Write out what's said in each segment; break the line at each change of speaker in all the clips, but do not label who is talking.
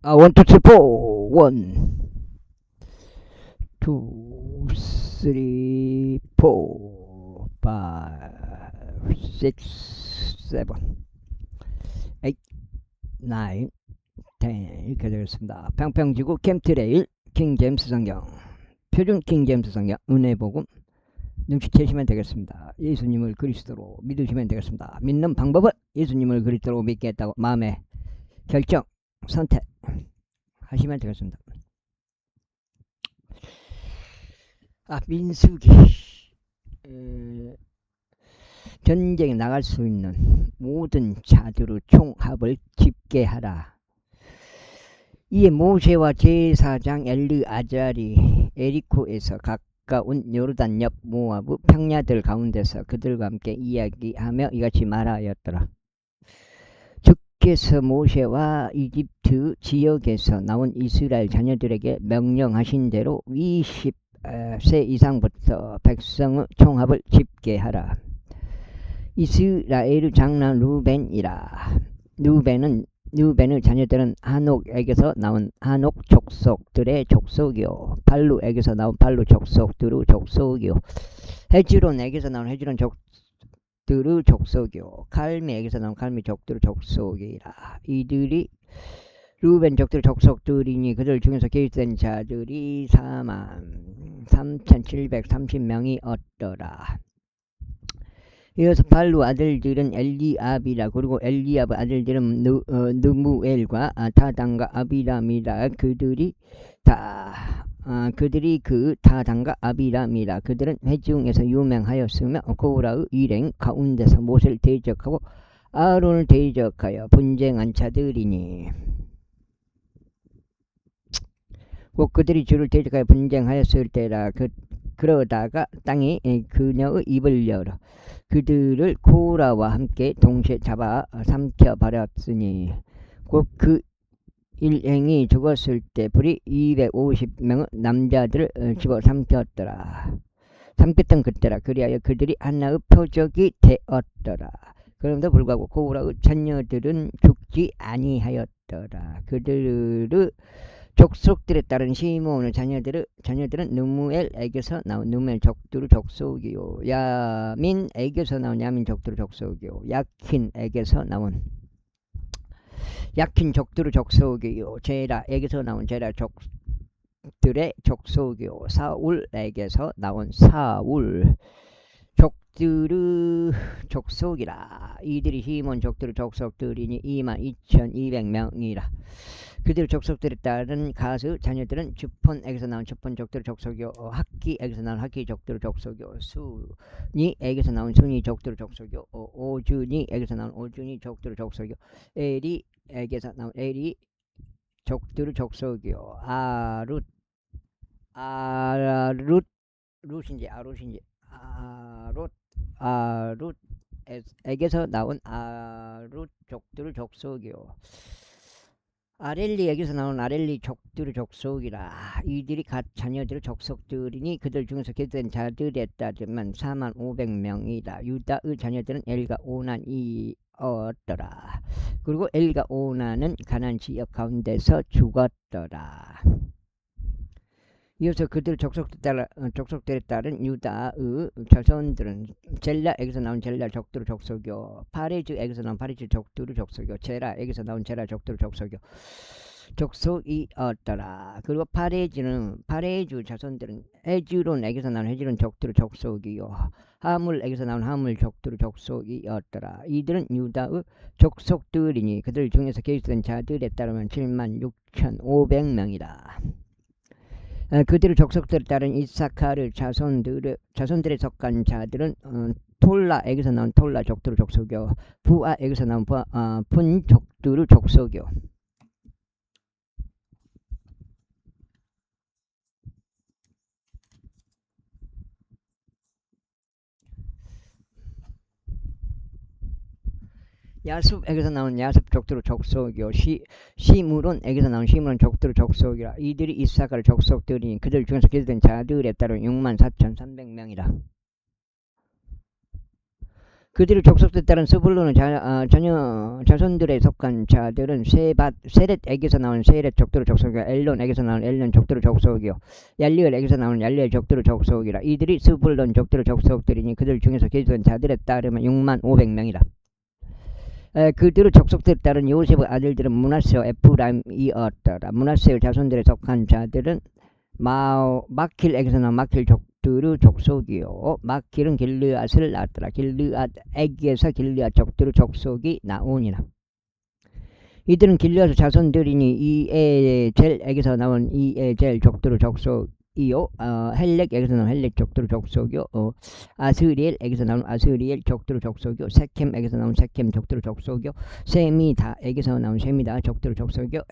1, 2, 3, 4. 1, 2, 3, 4, 5, 6, 7, 8, 9, 10 이렇게 되겠습니다. 평평지구 캠트레일 킹제임스 성경, 표준 킹제임스 성경 은혜복음 눈치채시면 되겠습니다. 예수님을 그리스도로 믿으시면 되겠습니다. 믿는 방법은 예수님을 그리스도로 믿겠다고 마음에 결정, 선택 하시면 되겠습니다. 민수기 전쟁에 나갈 수 있는 모든 자들의 총합을 집계하라. 이에 모세와 제사장 엘르아잘이 에리코에서 가까운 요르단 옆 모아브 평야들 가운데서 그들과 함께 이야기하며 이같이 말하였더라. 주께서 모세와 이집트 지역에서 나온 이스라엘 자녀들에게 명령하신 대로 20세 이상부터 백성의 총합을 집계하라. 이스라엘 장남 루벤이라. 루벤의 자녀들은 한옥에게서 나온 한옥 족속들의 족속이요, 발루에게서 나온 발루 족속들의 족속이요, 헤즈론에게서 나온 헤즈론 족들의 족속이요, 갈미에게서 나온 갈미 족들의 족속이라. 이들이 루벤 족들의 족속들이니 그들 중에서 계획된 자들이 43,730명이 얻더라. 이어서 발루 아들들은 엘리압이라. 그리고 엘리압 아들들은 느무엘과 다단과 아비람이라. 그들이 그 다단과 아비람이라. 그들은 회중에서 유명하였으며 고라의 일행 가운데서 모세를 대적하고 아론을 대적하여 분쟁한 자들이니, 곧 그들이 주를 대적하여 분쟁하였을 때라. 그러다가 땅이 그녀의 입을 열어 그들을 코라와 함께 동시에 잡아 삼켜버렸으니, 곧 그 일행이 죽었을 때 불이 250명의 남자들을 집어 삼켰던 그때라. 그리하여 그들이 하나의 표적이 되었더라. 그럼에도 불구하고 코라의 자녀들은 죽지 아니하였더라. 그들의 족속들에 따른 시므온의 자녀들은 느무엘에게서 나온 느무엘 족들의 족속이요, 야민에게서 나온 야민 족들의 족속이요, 야킨에게서 나온 야킨 족들의 족속이요, 제라에게서 나온 제라 족들의 족속이요, 사울에게서 나온 사울 족들의 족속이라. 이들이 시므온 족들의 족속들이니 22,200명이라. 그들 족속들에 따른 가스 자녀들은 주폰에게서 나온 주폰 족들의 족속이요, 학기에게서 나온 학기 족들의 족속이요, 순이에게서 나온 순이 족들의 족속이요, 오준이에게서 나온 오준이 족들의 족속이요, 에리에게서 나온 에리 족들의 족속이요, 아룻에게서 나온 아룻 족들의 족속이요, 아렐리에게서 나온 아렐리 족들의 족속이라. 이들이 갓 자녀들의 족속들이니 그들 중에서 계획된 자들에 따르면 45,000명이다. 유다의 자녀들은 엘과 오난이었더라. 그리고 엘과 오난은 가나안 지역 가운데서 죽었더라. 이어서 그들 족속들에 따른 유다의 자손들은 젤라에게서 나온 젤라 족들의 족속이요, 파레즈에게서 나온 파레즈 족들의 족속이요, 제라에게서 나온 제라 족들의 족속이었더라. 그리고 파레즈 자손들은 헤즈론에게서 나온 헤즈론 족들의 족속이요, 하물에게서 나온 하물 족들의 족속이었더라. 이들은 유다의 족속들이니 그들 중에서 계획된 자들에 따르면 76,500명이다. 그들의 족속들에 따른 이사카르 자손들에 속한 자들은 톨라에게서 나온 톨라 족들의 족속이요, 부아에게서 나온 분 족들의 족속이요, 야습에게서 나온 야습 족들의 족속이요, 시므론에게서 나온 시므론 족들의 족속이라. 이들이 이사카르 족속들이니 그들 중에서 계획된 자들에 따른 64,300명이라. 그들의 족속에 따른 스불론의 자녀 자손들에 속한 자들은 세렛에게서 나온 세렛 족들의 족속이요, 엘론에게서 나온 엘론 족들의 족속이요, 얄리엘에게서 나온 얄리엘 족들의 족속이라. 이들이 스불론 족들의 족속들이니 그들 중에서 계수된 자들에 따르면 65,000명이라. 그들의 족속들에 따른 요셉의 아들들은 므낫세와 에프라임이었더라. 므낫세의 자손들에 속한 자들은 마킬에게서 나온 마킬 족들의 족속이요, 마킬은 길르앗을 낳았더라. 길르앗에게서 길르앗 족들의 족속이 나오니라. 이들은 길르앗의 자손들이니 이에젤에게서 나온 이에젤 족들의 족속이요, 헬렉에게서 나온 헬렉 족들의 족속이요, 아스리엘에게서 나온 아스리엘 족들의 족속이요, 세켐에게서 나온 세켐 족들의 족속이요, 세미다에게서 나온 세미다 족들의 족속이요,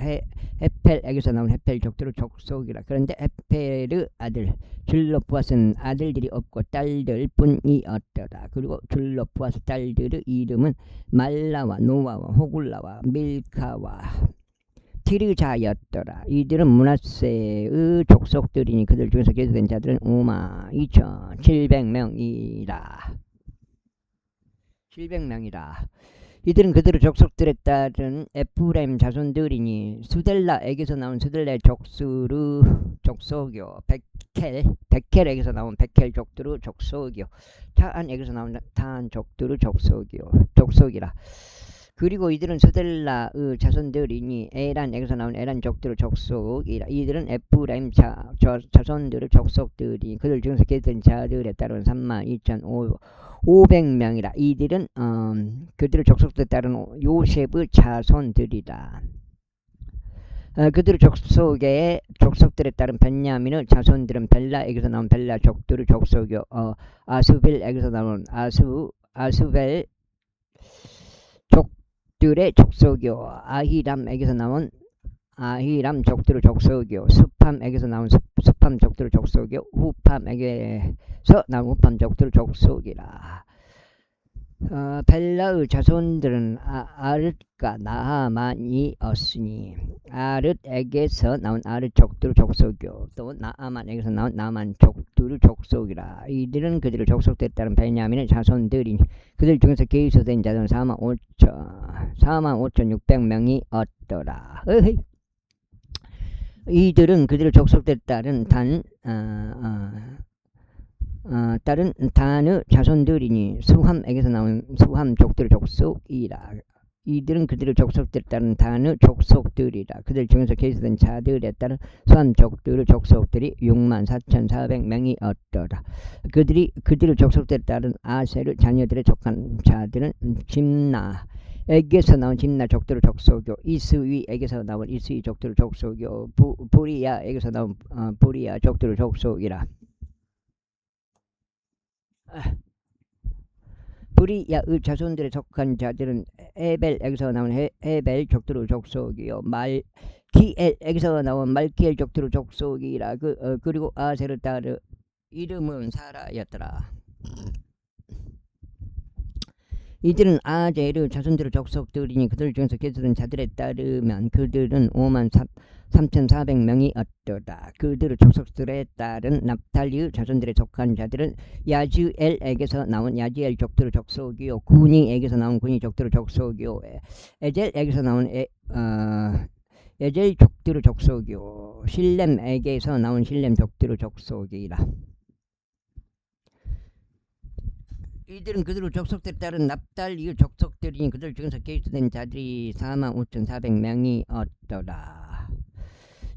헤펠에게서 나온 헤펠 족들의 족속이라. 그런데 헤펠의 아들 줄로부앗은 아들들이 없고 딸들 뿐이었더라. 그리고 줄로부앗의 딸들의 이름은 말라와 노아와 호굴라와 밀카와 티르자였더라. 이들은 므낫세의 족속들이니 그들 중에서 계수된 자들은 52,700명이라. 700명이라. 이들은 그들의 족속들에 따른 에프라임 자손들이니 수델라에게서 나온 수델라의 족속이요, 베켈에게서 나온 베켈 족들의 족속이요, 타안에게서 나온 타안 족들의 족속이라. 그리고 이들은 수델라의 자손들이니 에란에게서 나온 에란 족들의 족속이라. 이들은 에프라임 자손들의 족속들이 그들 중에서 계수된 자들에 따른 32,500명이라. 이들은 그들의 족속들에 따른 요셉의 자손들이다. 그들의 족속들에 따른 벤야민의 자손들은 벨라에게서 나온 벨라 족들의 족속이요, 아스벨에게서 나온 아스벨 족들의 족속이요, 아히람에게서 나온 아히람 족들의 족속이요, 수팜에게서 나온 수팜 족들의 족속이요, 후팜에게서 나온 후팜 족들의 족속이라. 벨라의 자손들은 아릇과 나아만이었으니 아릇에게서 나온 아릇 족들의 족속이요, 또 나아만에게서 나온 나아만 족들의 족속이라. 이들은 그들의 족속들에 따른 베냐민의 자손들이니 그들 중에서 계수된 자들은 45,600명이었더라. 이들은 그들의 족속들에 따른 단의 자손들이니 수함에게서 나온 수함 족들의 족속이라. 이들은 그들의 족속들에 따른 단의 족속들이라. 그들 중에서 계수된 자들에 따른 수함 족들의 족속들이 64,400명이었더라. 그들의 족속들에 따른 아셀의 자녀들의 속한 자들은 짐나에게서 나온 짐나 족들의 족속이요, 이스위에게서 나온 이스위 족들의 족속이요, 부리야에게서 나온 부리야 족들의 족속이라. 부리야의 자손들에 속한 자들은 에벨에게서 나온 에벨 족들의 족속이요, 말기엘에게서 나온 말기엘 족들의 족속이라. 그리고 아셀의 딸의 이름은 사라였더라. 이들은 아젤의 자손들의 족속들이니 그들 중에서 계수된 자들에 따르면 그들은 53,400명이었더라. 그들의 족속들에 따른 납달리의 자손들에 속한 자들은 야즈엘에게서 나온 야지엘 족들의 족속이요, 구니에게서 나온 구니 족들의 족속이요, 에젤에게서 나온 에젤 족들의 족속이요, 실렘에게서 나온 실렘 족들의 족속이라. 이들은 그들의 족속들에 따른 납달리의 족속들이니 그들 중에서 계수된 자들이 45,400명이었더라.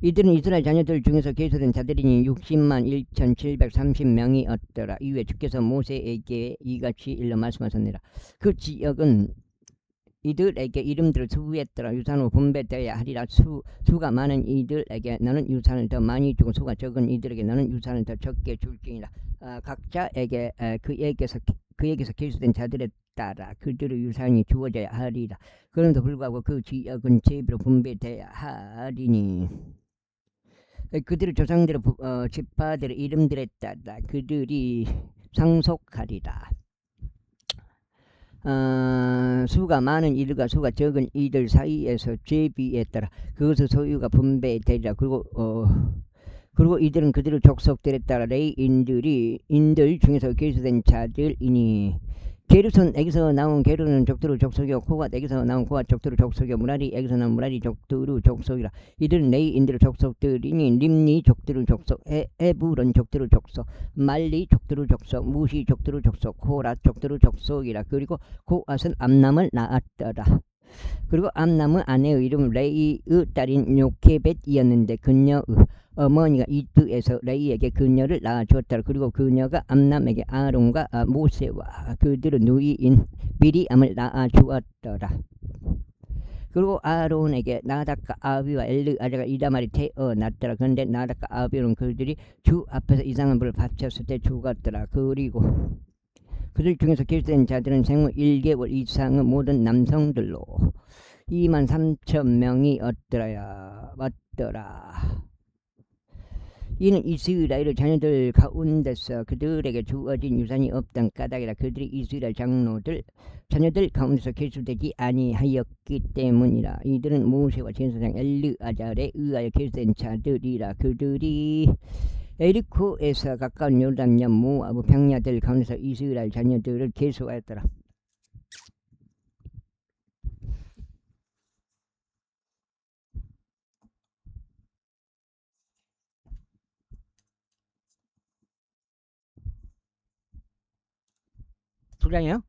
이들은 이스라엘 자녀들 중에서 계수된 자들이니 601,730명이었더라. 이후에 주께서 모세에게 이같이 일러 말씀하셨느니라. 그 지역은 이들에게 이름들을 수부했더라. 유산으로 분배되어야 하리라. 수가 많은 이들에게 너는 유산을 더 많이 주고 수가 적은 이들에게 너는 유산을 더 적게 줄지니라. 각자에게 그에게서 계수된 자들에 따라 그들의 유산이 주어져야 하리라. 그럼에도 불구하고 그 지역은 제비로 분배되어야 하리니 그들의 조상들의 지파들의 이름들에 따라 그들이 상속하리라. 수가 많은 이들과 수가 적은 이들 사이에서 제비에 따라 그것의 소유가 분배되리라. 그리고 이들은 그들의 족속들에 따라 레이인들 중에서 계수된 자들이니 게르손에게서 나온 게르는 족두루 족속이요 코갓에게서 나온 코갓 족두루 족속이요 무라리에게서 나온 무라리 족두루 족속이라. 이들은 레이인들 족속들이니 림니 족두루 족속, 에브론 족두루 족속, 말리 족두루 족속, 무시 족두루 족속, 코랏 족두루 족속이라. 그리고 고앗은 암남을 낳았더라. 그리고 암남의 아내의 이름은 레이의 딸인 요케벳이었는데 그녀의 어머니가 이뜨에서 레이에게 그녀를 낳아주었더라. 그리고 그녀가 암남에게 아론과 모세와 그들의 누이인 미리암을 낳아주었더라. 그리고 아론에게 나답과 아비와 엘르아자가 이다말이 태어났더라. 그런데 나답과 아비는 그들이 주 앞에서 이상한 불을 바쳤을 때 죽었더라. 그리고 그들 중에서 기록된 자들은 생후 1개월 이상의 모든 남성들로 23,000명이었더라. 맞더라. 이는 이스라엘 자녀들 가운데서 그들에게 주어진 유산이 없던 까닭이라. 그들이 이스라엘 자녀들 가운데서 계수되지 아니하였기 때문이라. 이들은 모세와 제사장 엘르아잘에 의하여 계수된 자들이라. 그들이 에리코에서 가까운 요단강 모아브 평야들 가운데서 이스라엘 자녀들을 계수하였더라. 두 장이요?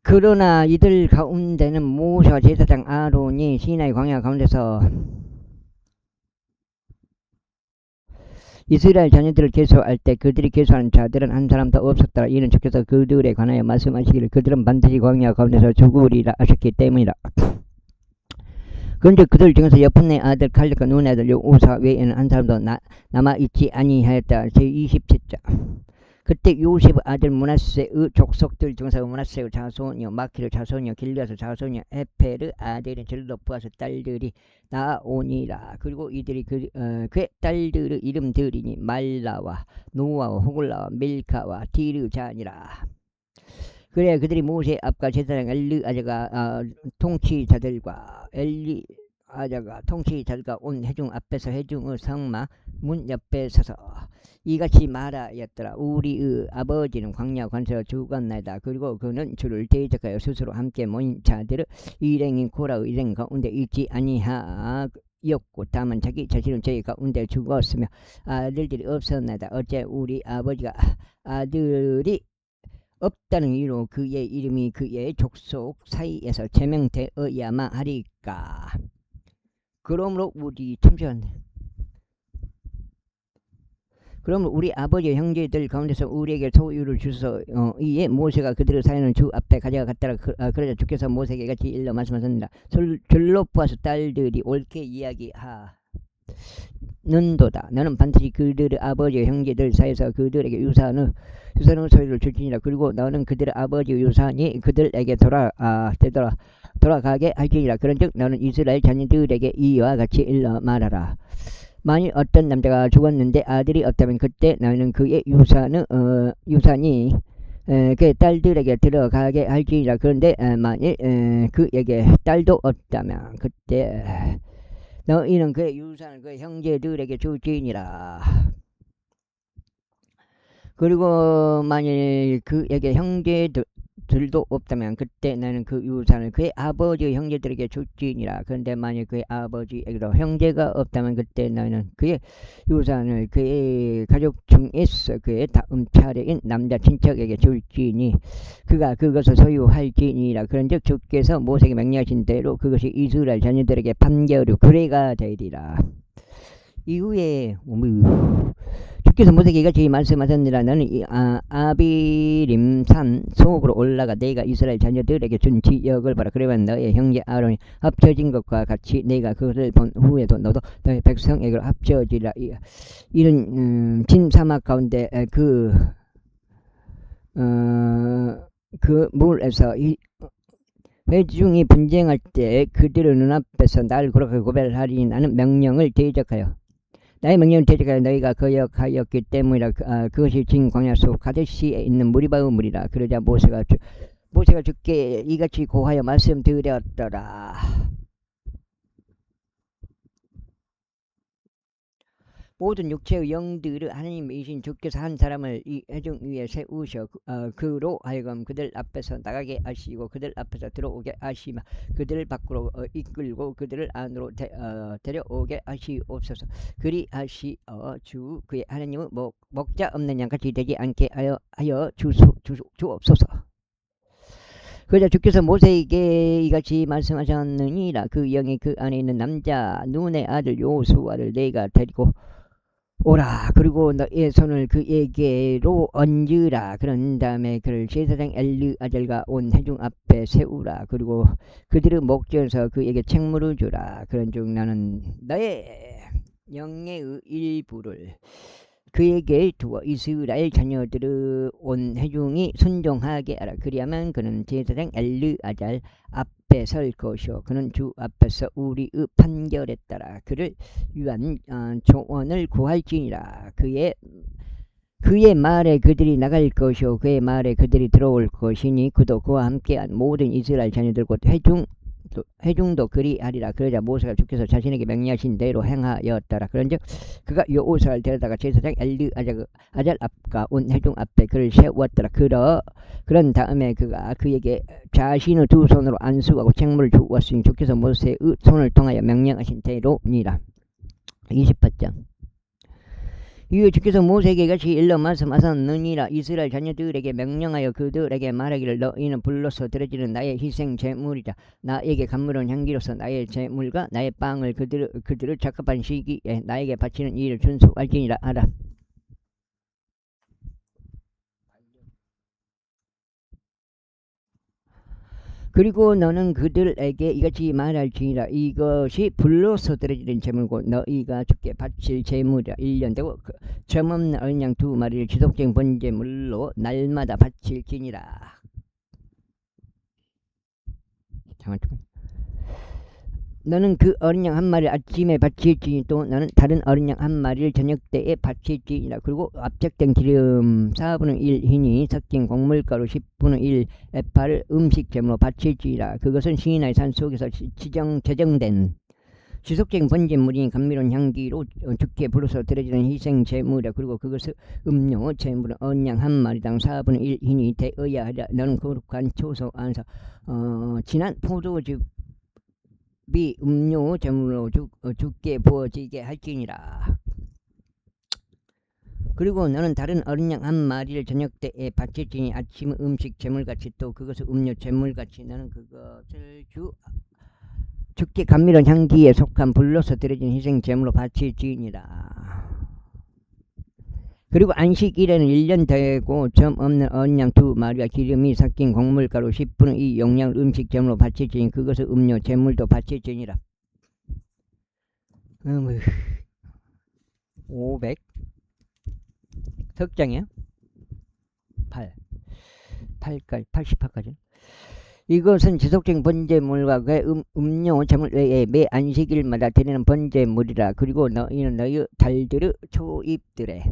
그러나 이들 가운데는 모세와 제사장 아론이 시나이 광야 가운데서 이스라엘 자녀들을 계수할 때 그들이 계수하는 자들은 한 사람도 없었더라. 이는 주께서 그들에 관하여 말씀하시기를 그들은 반드시 광야 가운데서 죽으리라 하셨기 때문이라. 그런데 그들 중에서 여푼네 아들 칼렙과 눈의 아들 요우사 외에는 한 사람도 남아있지 아니하였다. 제27장. 그때 요셉의 아들 므낫세의 족속들 중에서 므낫세의 자손이요 마키르 자손이요 길르앗의 자손이요 에페르 아들인 절로푸아스 딸들이 나오니라. 그리고 이들이 그의 딸들의 이름들이니 말라와 노아와 호글라와 밀카와 디르자니라. 그래 그들이 모세 앞과 제사장 엘르아자가 통치자들과 통치자들과 온 회중 앞에서 회중의 성막 문 옆에 서서 이같이 말하였더라. 우리의 아버지는 광야 관에서 죽었나이다. 그리고 그는 주를 대적하여 스스로 함께 모인 자들을 일행인 코라의 일행 가운데 있지 아니하였고 다만 자기 자신은 저희 가운데 죽었으며 아들들이 없었나이다. 어째 우리 아버지가 아들이 없다는 이유로 그의 이름이 그의 족속 사이에서 제명되어야만 하리까. 그러므로 그러면 우리 아버지의 형제들 가운데서 우리에게 소유를 주소서. 이에 모세가 그들의 사연을 주 앞에 가져갔더라. 그러자 주께서 모세에게 같이 일러 말씀하셨느니라. 절로푸아스 딸들이 옳게 이야기하는도다. 너는 반드시 그들의 아버지의 형제들 사이에서 그들에게 유산의 소유를 줄지니라. 그리고 너는 그들의 아버지의 유산이 그들에게 돌아가게 할지니라. 그런즉 너는 이스라엘 자녀들에게 이와 같이 일러 말하라. 만일 어떤 남자가 죽었는데 아들이 없다면 그때 너희는 그의 유산이 그의 딸들에게 들어가게 할지니라. 그런데 만일 그에게 딸도 없다면 그때 너희는 그의 유산을 그의 형제들에게 줄지니라. 그리고 만일 그에게 형제들도 없다면 그때 너는 그 유산을 그의 아버지의 형제들에게 줄지니라. 그런데 만일 그의 아버지에게도 형제가 없다면 그때 너는 그의 유산을 그의 가족 중에서 그의 다음 차례인 남자 친척에게 줄지니 그가 그것을 소유할지니라. 그런즉 주께서 모세에게 명령하신 대로 그것이 이스라엘 자녀들에게 판결의 규례가 되리라. 이후에 주께서 모세에게 이같이 말씀하셨느니라. 너는 아비림산 속으로 올라가 내가 이스라엘 자녀들에게 준 지역을 봐라. 그러면 너의 형제 아론이 합쳐진 것과 같이 내가 그것을 본 후에도 너도 너의 백성에게로 합쳐지라. 이런 진 사막 가운데 그 물에서 회중이 분쟁할 때 그들의 눈앞에서 날 그렇게 고발하리니 나는 명령을 대적하여 나의 명령을 대적하여 너희가 거역하였기 때문이라. 그것이 진 광야 속 가데시에 있는 무리바의 물이라. 그러자 모세가 주께 이같이 고하여 말씀드렸더라. 모든 육체의 영들을 하나님이신 주께서 한 사람을 이 회중 위에 세우셔 그로 하여금 그들 앞에서 나가게 하시고 그들 앞에서 들어오게 하시며 그들을 밖으로 이끌고 그들을 안으로 데려오게 하시옵소서. 그리하시어 주 그의 하나님은 먹자 없는 양같이 되지 않게 하여 주옵소서. 그러자 주께서 모세에게 이같이 말씀하셨느니라. 그 영이 그 안에 있는 남자 눈의 아들 요수아를 내가 데리고 오라. 그리고 너의 손을 그에게로 얹으라. 그런 다음에 그를 제사장 엘르아잘과 온 회중 앞에 세우라. 그리고 그들의 목전에서 그에게 책무를 주라. 그런즉 나는 너의 영예의 일부를 그에게 두어 이스라엘 자녀들의 온 회중이 순종하게 하라. 그리하면 그는 제사장 엘르아잘 앞에 설 것이요 그는 주 앞에서 우리의 판결에 따라 그를 위한 조언을 구할지니라. 그의 말에 그들이 나갈 것이요 그의 말에 그들이 들어올 것이니 그도 그와 함께한 모든 이스라엘 자녀들 곧 회중도 그리하리라. 그러자 모세가 주께서 자신에게 명령하신 대로 행하였더라. 그런즉 그가 여호수아를 데려다가 제사장 엘르아잘 앞과 온 회중 앞에 그를 세웠더라. 그런 다음에 그가 그에게 자신의 두 손으로 안수하고 책무를 주었으니 주께서 모세의 손을 통하여 명령하신 대로니라. 28장. 이에 주께서 모세에게 같이 일러 말씀하셨느니라. 이스라엘 자녀들에게 명령하여 그들에게 말하기를 너희는 불로서 드려지는 나의 희생 제물이라. 나에게 감미로운 향기로서 나의 제물과 나의 빵을 그들을 적합한 시기에 나에게 바치는 일을 준수할지니라 하라. 그리고 너는 그들에게 이같이 말할지니라. 이것이 불로서 드려지는 제물고 너희가 주께 바칠 제물이라. 1년 되고 점없는 어린 양 2마리를 지속적인 번제물로 날마다 바칠지니라. 잠깐만. 너는 그 어린 양 1마리를 아침에 바칠지니 또 너는 다른 어린 양 1마리를 저녁 때에 바칠지니라. 그리고 압착된 기름 4분의 1 흰이 섞인 곡물가루 10분의 1 에파를 음식 제물로 바칠지니라. 그것은 시나이 산 속에서 제정된 지속적인 번제물이니 감미로운 향기로 주께 불어서 드려지는 희생 제물이라. 그리고 그것을 음료 제물은 어린 양 1마리당 4분의 1 흰이 되어야 하리라. 너는 거룩한 초소 안에서 진한 포도즙 음료 제물로 주께 부어지게 할지니라. 그리고 너는 다른 어린 양 1마리를 저녁 때에 바칠지니 아침 음식 제물같이 또 그것을 음료 제물같이 너는 그것을 주께 감미로운 향기에 속한 불로서 드려진 희생 제물로 바칠지니라. 그리고 안식일에는 1년 되고 점 없는 어린 양 2마리와 기름이 섞인 곡물가루 10분의 2 용량을 음식 제물로 바칠지니 그것을 음료 제물도 바칠지니라. 500 석장이야? 88까지. 이것은 지속적인 번제물과 그 음료 제물 외에 매 안식일마다 드리는 번제물이라. 그리고 너희는 너희 달들의 초입들에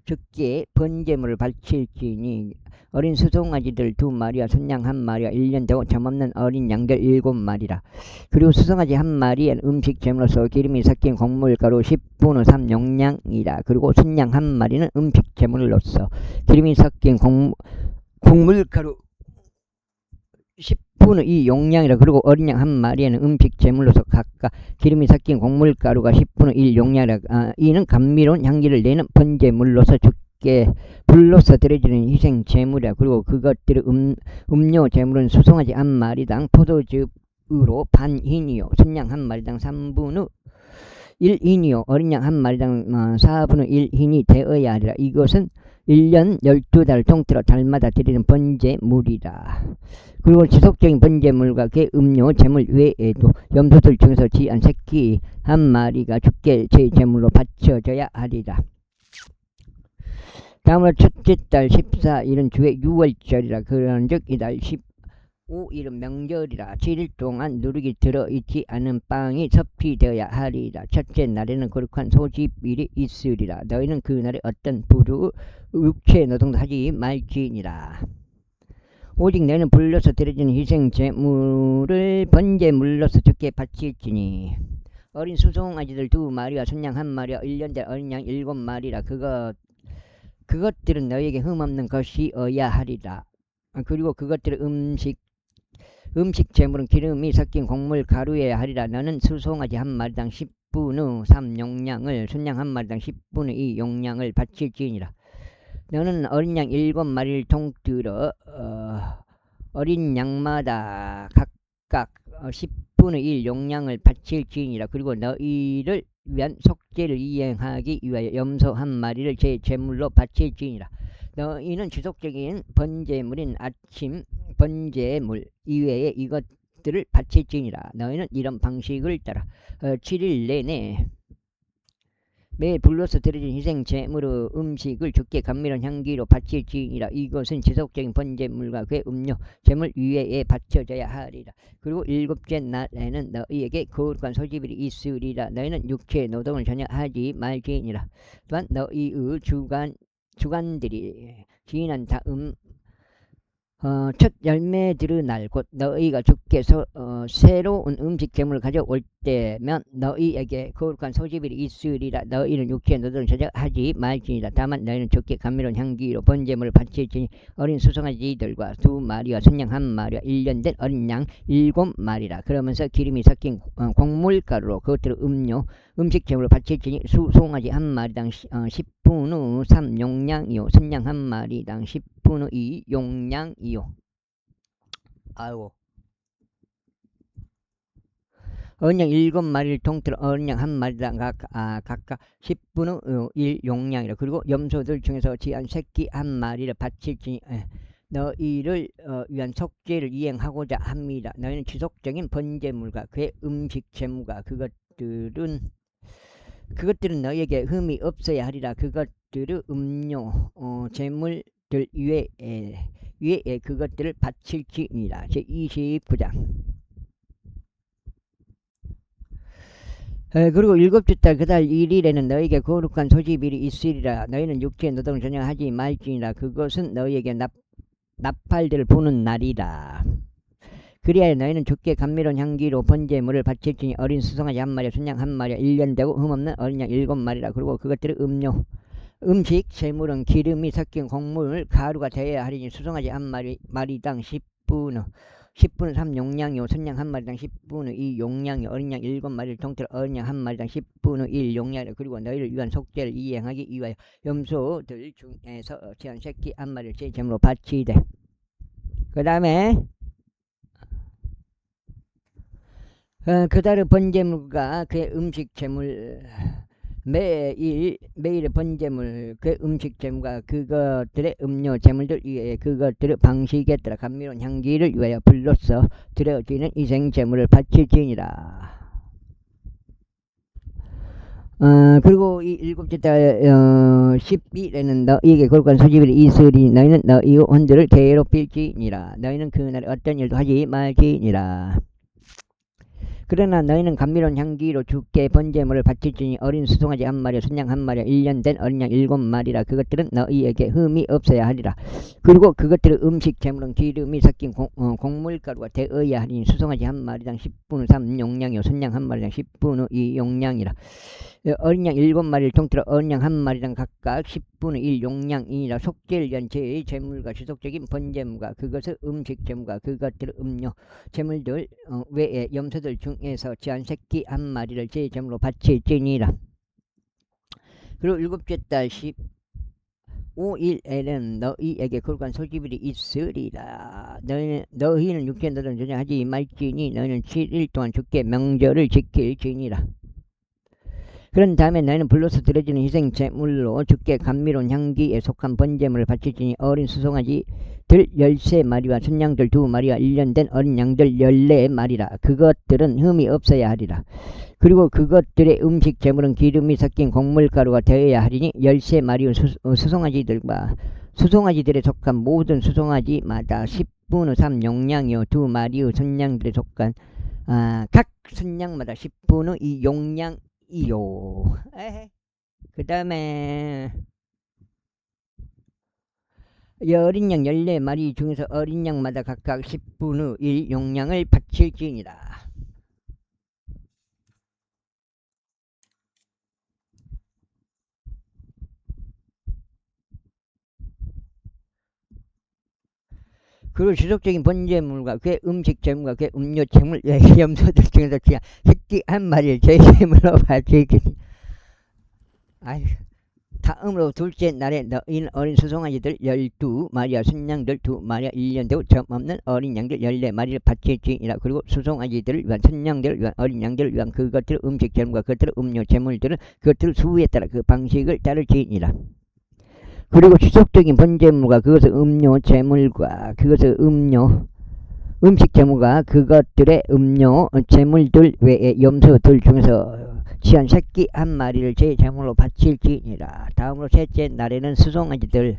주께 번제물을 바칠지니 어린 수송아지들 2마리와 순양 1마리와 1년 되고 점없는 어린 양들 7마리라. 그리고 수송아지 1마리엔 음식 제물로서 기름이 섞인 곡물가루 10분의 3 용량이라. 그리고 순양 1마리는 음식 제물로서 기름이 섞인 곡물가루 10분의 2 용량이라. 그리고 어린 양 1마리에는 음식 제물로서 각각 기름이 섞인 곡물가루가 10분의 1 용량이라. 이는 감미로운 향기를 내는 번제물로서 주께 불로서 드려지는 희생 제물이라. 그리고 그것들의 음료 제물은 수송아지 1마리당 포도즙으로 반 흰이요 순양 1마리당 3분의 1 흰이요 어린 양 1마리당 4분의 1 흰이 되어야 하리라. 이것은 1년 12달 통틀어 달마다 드리는 번제물이라. 그리고 지속적인 번제물과 그 음료 제물 외에도 염소들 중에서 지한 새끼 1마리가 주께 제 제물로 바쳐져야 하리라. 다음으로 첫째 달 14일은 주의 유월절이라. 그런즉 이달 15일은 명절이라. 7일 동안 누룩이 들어있지 않은 빵이 섭취되어야 하리라. 첫째 날에는 거룩한 소집일이 있으리라. 너희는 그날에 어떤 부류 육체 노동도 하지 말지니라. 오직 너희는 불로서 드려진 희생 제물을 번제물로서 주께 바칠지니 어린 수송아지들 2마리와 순양 1마리와 1년 된 어린 양 7마리라 그것들은 너에게 흠없는 것이어야 하리라. 그리고 그것들의 음식 재물은 기름이 섞인 곡물 가루여야 하리라. 너는 수송아지 1마리당 10분의 3 용량을, 순양 1마리당 10분의 2 용량을 바칠지니라. 너는 어린 양 7마리를 통틀어 어린 양마다 각각 10분의 1 용량을 바칠지니라. 그리고 너희를 위한 속죄를 이행하기 위하여 염소 1마리를 제 제물로 바칠지니라. 너희는 지속적인 번제물인 아침 번제물 이외에 이것들을 바칠지니라. 너희는 이런 방식을 따라 7일 내내 매일 불로서 드려진 희생 제물의 음식을 주께 감미로운 향기로 바칠지니라. 이것은 지속적인 번제물과 그의 음료 제물 위에 바쳐져야 하리라. 그리고 7째 날에는 너희에게 거룩한 소집일이 있으리라. 너희는 육체의 노동을 전혀 하지 말지니라. 또한 너희의 주간들이 지난 다음 첫 열매들의 날 곧 너희가 주께서 새로운 음식 제물을 가져올 때면 너희에게 거룩한 소집일이 있으리라. 너희는 육체의 노동을 전혀 하지 말지니라. 다만 너희는 주께 감미로운 향기로 번제물을 바칠지니 어린 수송아지들과 2마리와 순양 1마리와 1년 된 어린 양 7마리라. 그러면서 기름이 섞인 곡물가루로 그것들을 음식 제물을 바칠지니 수송아지 1마리당 10분의 3 용량이요 순양 1마리당 10분의 2 용량이요. 아이고. 어린 양 7마리를 통틀어 어린 양 1마리당 각각 10분의 1 용량이라. 그리고 염소들 중에서 지한 새끼 1마리를 바칠지니 너희를 위한 속죄를 이행하고자 합니다. 너희는 지속적인 번제물과 그의 음식 제물과 그것들은 너희에게 흠이 없어야 하리라. 그것들의 음료 제물들 위에 그것들을 바칠지니라. 제29장. 그리고 7째 달 그달 1일에는 너희에게 거룩한 소집일이 있으리라. 너희는 육체의 노동을 전혀 하지 말지니라. 그것은 너희에게 나팔들을 부는 날이라. 그리하여 너희는 주께 감미로운 향기로 번제물을 바칠지니 어린 수송아지 1마리와 순양 1마리와 1년 되고 흠없는 어린 양 7마리라. 그리고 그것들의 음식 제물은 기름이 섞인 곡물 가루가 되어야 하리니 수송아지 1마리당 10분의 3 용량이요 순양 1마리당 10분의 2 용량이 어린 양 7마리를 통틀어 어린 양 1마리당 10분의 1 용량이라. 그리고 너희를 위한 속죄를 이행하기 위하여 염소들 중에서 제한 새끼 1마리를 제 제물로 바치되. 그 다음에 그달의 번제물과 그의 음식 제물 매일의 번제물 그의 음식 제물과 그것들의 음료 제물들 위에 그것들의 방식에 따라 감미로운 향기를 위하여 불로써 드려지는 희생 제물을 바칠지니라. 그리고 이 7째 달 10일에는 너희에게 거룩한 소집일이 있으리니 너희는 너희의 혼들을 괴롭힐지니라. 너희는 그날에 어떤 일도 하지 말지니라. 그러나 너희는 감미로운 향기로 주께 번제물을 바칠지니 어린 수송아지 1마리와 순양 1마리와 1년 된 어린 양 7마리라. 그것들은 너희에게 흠이 없어야 하리라. 그리고 그것들의 음식 제물은 기름이 섞인 곡물가루가 되어야 하리니 수송아지 1마리당 10분의 3 용량이요 순양 1마리당 10분의 2 용량이라. 어린 양 7마리를 통틀어 어린 양 1마리당 각각 10분의 1 용량이니라. 속죄를 위한 제의 제물과 지속적인 번제물과 그것의 음식 제물과 그것들의 음료 제물들 외에 염소들 중에서 제한 새끼 1마리를 제 제물로 바칠지니라. 그리고 7째 달 15일에는 너희에게 거룩한 소집일이 있으리라. 너희는 육체 노동을 전혀 하지 말지니 너희는 7일 동안 주께 명절을 지킬지니라. 그런 다음에 너희는 불로서 드려지는 희생 제물로 주께 감미로운 향기에 속한 번제물을 바칠지니 어린 수송아지들 13마리와 순양들 2마리와 1년 된 어린 양들 14마리라. 그것들은 흠이 없어야 하리라. 그리고 그것들의 음식 제물은 기름이 섞인 곡물가루가 되어야 하리니 13마리의 수송아지들과 수송아지들에 속한 모든 수송아지마다 10분의 3 용량이요 2마리의 순양들에 속한 각 순양마다 10분의 2 용량 이요. 그 다음에 어린 양 14마리 중에서 어린 양마다 각각 10분의 1 용량을 바칠지니라. 그리고 지속적인 번제물과 그의 음식 재물과 그의 음료 재물 염소들 중에서 귀한 새끼 한 마리를 제 재물로 바치기니. 아유. 다음으로 둘째 날에 너희는 어린 수송아지들 12마리와 순양들 2마리와 1년 되고 점 없는 어린 양들 14마리를 바칠지니라. 그리고 수송아지들을 위한 순양들을 위한 어린 양들을 위한 그것들의 음식 재물과 그것들의 음료 재물들은 그것들의 수에 따라 그 방식을 따를지니라. 그리고 지속적인 번제물과 그것의 음료 재물과 그것의 음식 재물과 그것들의 음료 재물들 외에 염소들 중에서 취한 새끼 한 마리를 제 제물로 바칠지니라. 다음으로 셋째 날에는 수송아지들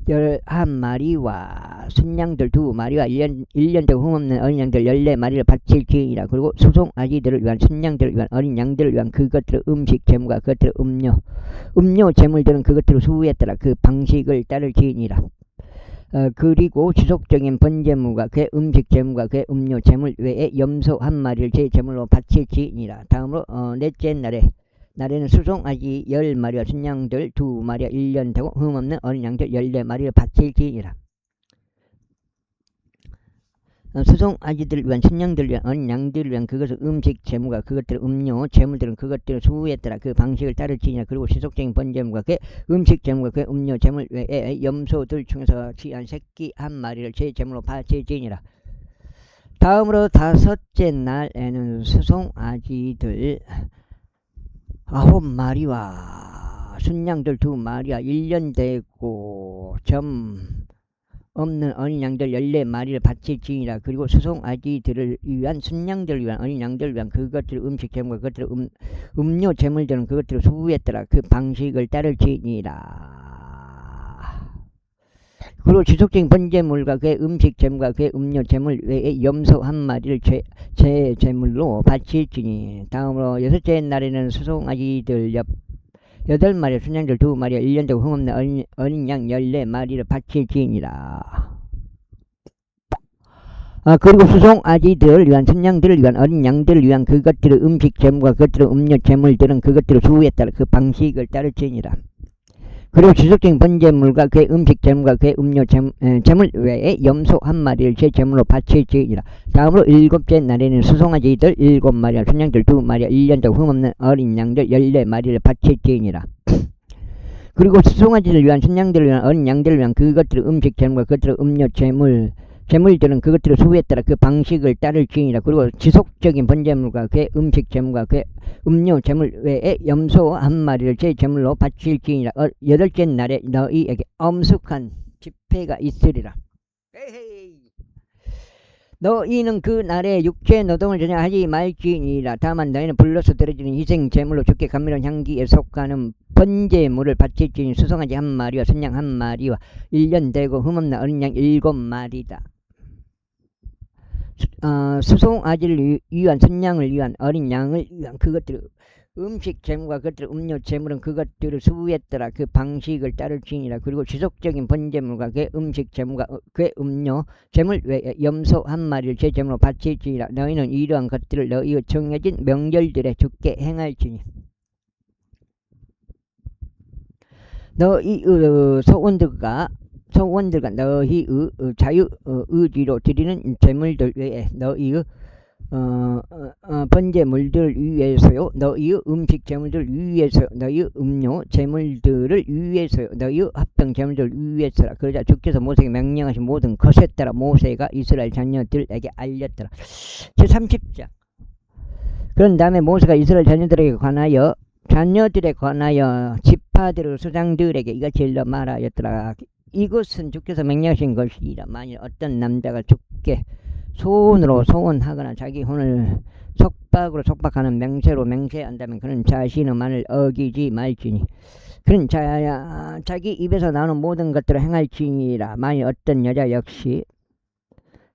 11마리와 순양들 2마리와 1년 되고 흠없는 어린 양들 14마리를 바칠지니라. 그리고 수송아지들을 위한 순양들을 위한 어린 양들을 위한 그것들의 음식 재물과 그것들의 음료 재물들은 그것들의 수에 따라 그 방식을 따를지니라. 그리고 지속적인 번제물과 그의 음식 재물과 그의 음료 재물 외에 염소 한 마리를 제 재물로 바칠지니라. 다음으로 넷째 날에는 수송아지 10마리와 순양들 2마리와 1년 되고 흠없는 어린 양들 14마리를 바칠지니라. 수송아지들을 위한 순양들을 위한 어린 양들을 위한 그것의 음식 재물과 그것들의 음료 재물들은 그것들의 수에 따라 그 방식을 따를지니라. 그리고 지속적인 번제물과 그 음식 재물과 그 음료 재물 외에 염소들 중에서 취한 새끼 한 마리를 제 재물로 바칠지니라. 다음으로 다섯째 날에는 수송아지들 9마리와 순양들 2마리와 1년 되고 점 없는 어린 양들 14마리를 바칠지니라. 그리고 수송아지들을 위한 순양들을 위한 어린 양들을 위한 그것들의 음식 재물과 그것들의 음료 재물들은 그것들의 수에 따라 그 방식을 따를지니라. 그리고 지속적인 번제물과 그의 음식 재물과 그의 음료 재물 외에 염소 한 마리를 제 재물로 바칠지니. 다음으로 여섯째 날에는 수송아지들 8마리 순양들 2마리와 1년 되고 흠없는 어린 양 14마리를 바칠지니라. 그리고 수송아지들을 위한 순양들을 위한 어린 양들을 위한 그것들의 음식 재물과 그것들의 음료 재물들은 그것들의 수에 따라 그 방식을 따를지니라. 그리고 지속적인 번제물과 그의 음식 재물과 그의 음료 재물 외에 염소 한 마리를 제 재물로 바칠지니라. 다음으로 일곱째 날에는 수송아지들 7마리와 순양들 2마리와 1년 되고 흠없는 어린 양들 14마리를 바칠지니라. 그리고 수송아지를 위한 순양들을 위한 어린 양들을 위한 그것들의 음식 재물과 그것들의 음료 재물들은 그것들의 수에 따라 그 방식을 따를지니라. 그리고 지속적인 번제물과 그의 음식 재물과 그의 음료 재물 외에 염소 한 마리를 제 재물로 바칠지니라. 여덟째 날에 너희에게 엄숙한 집회가 있으리라. 에헤이. 너희는 그 날에 육체 노동을 전혀 하지 말지니라. 다만 너희는 불로서 드려지는 희생 제물로 주께 감미로운 향기에 속하는 번제물을 바칠지니 수송아지 한 마리와 순양 한 마리와 1년 되고 흠없는 어린 양 7마리다. 수송아지를 위한 순양을 위한 어린 양을 위한 그것들을 음식 재물과 그것들의 음료 재물은 그것들을 수에 따라 그 방식을 따를지니라. 그리고 지속적인 번제물과 그 음식 재물과 그 음료 재물 외에 염소 한 마리를 제 재물로 바칠지니라. 너희는 이러한 것들을 너희의 정해진 명절들에 주께 행할지니. 너희 소원들과 너희의 자유 의지로 드리는 재물들 외에 너희의 번제물들 위해서요, 너희의 음식 재물들 위해서요, 너희의 음료 재물들을 위해서요, 너희의 합병 재물들 위해서라. 그러자 주께서 모세에게 명령하신 모든 것에 따라 모세가 이스라엘 자녀들에게 알렸더라. 제30장. 그런 다음에 모세가 이스라엘 자녀들에 관하여 지파들의 수장들에게 이같이 일러 말하였더라. 이것은 주께서 명령하신 것이라. 만일 어떤 남자가 주께 소원으로 소원하거나 자기 혼을 속박으로 속박하는 맹세로 맹세한다면 그는 자신의 말을 어기지 말지니 그는 자기 입에서 나오는 모든 것들을 행할지니라. 만일 어떤 여자 역시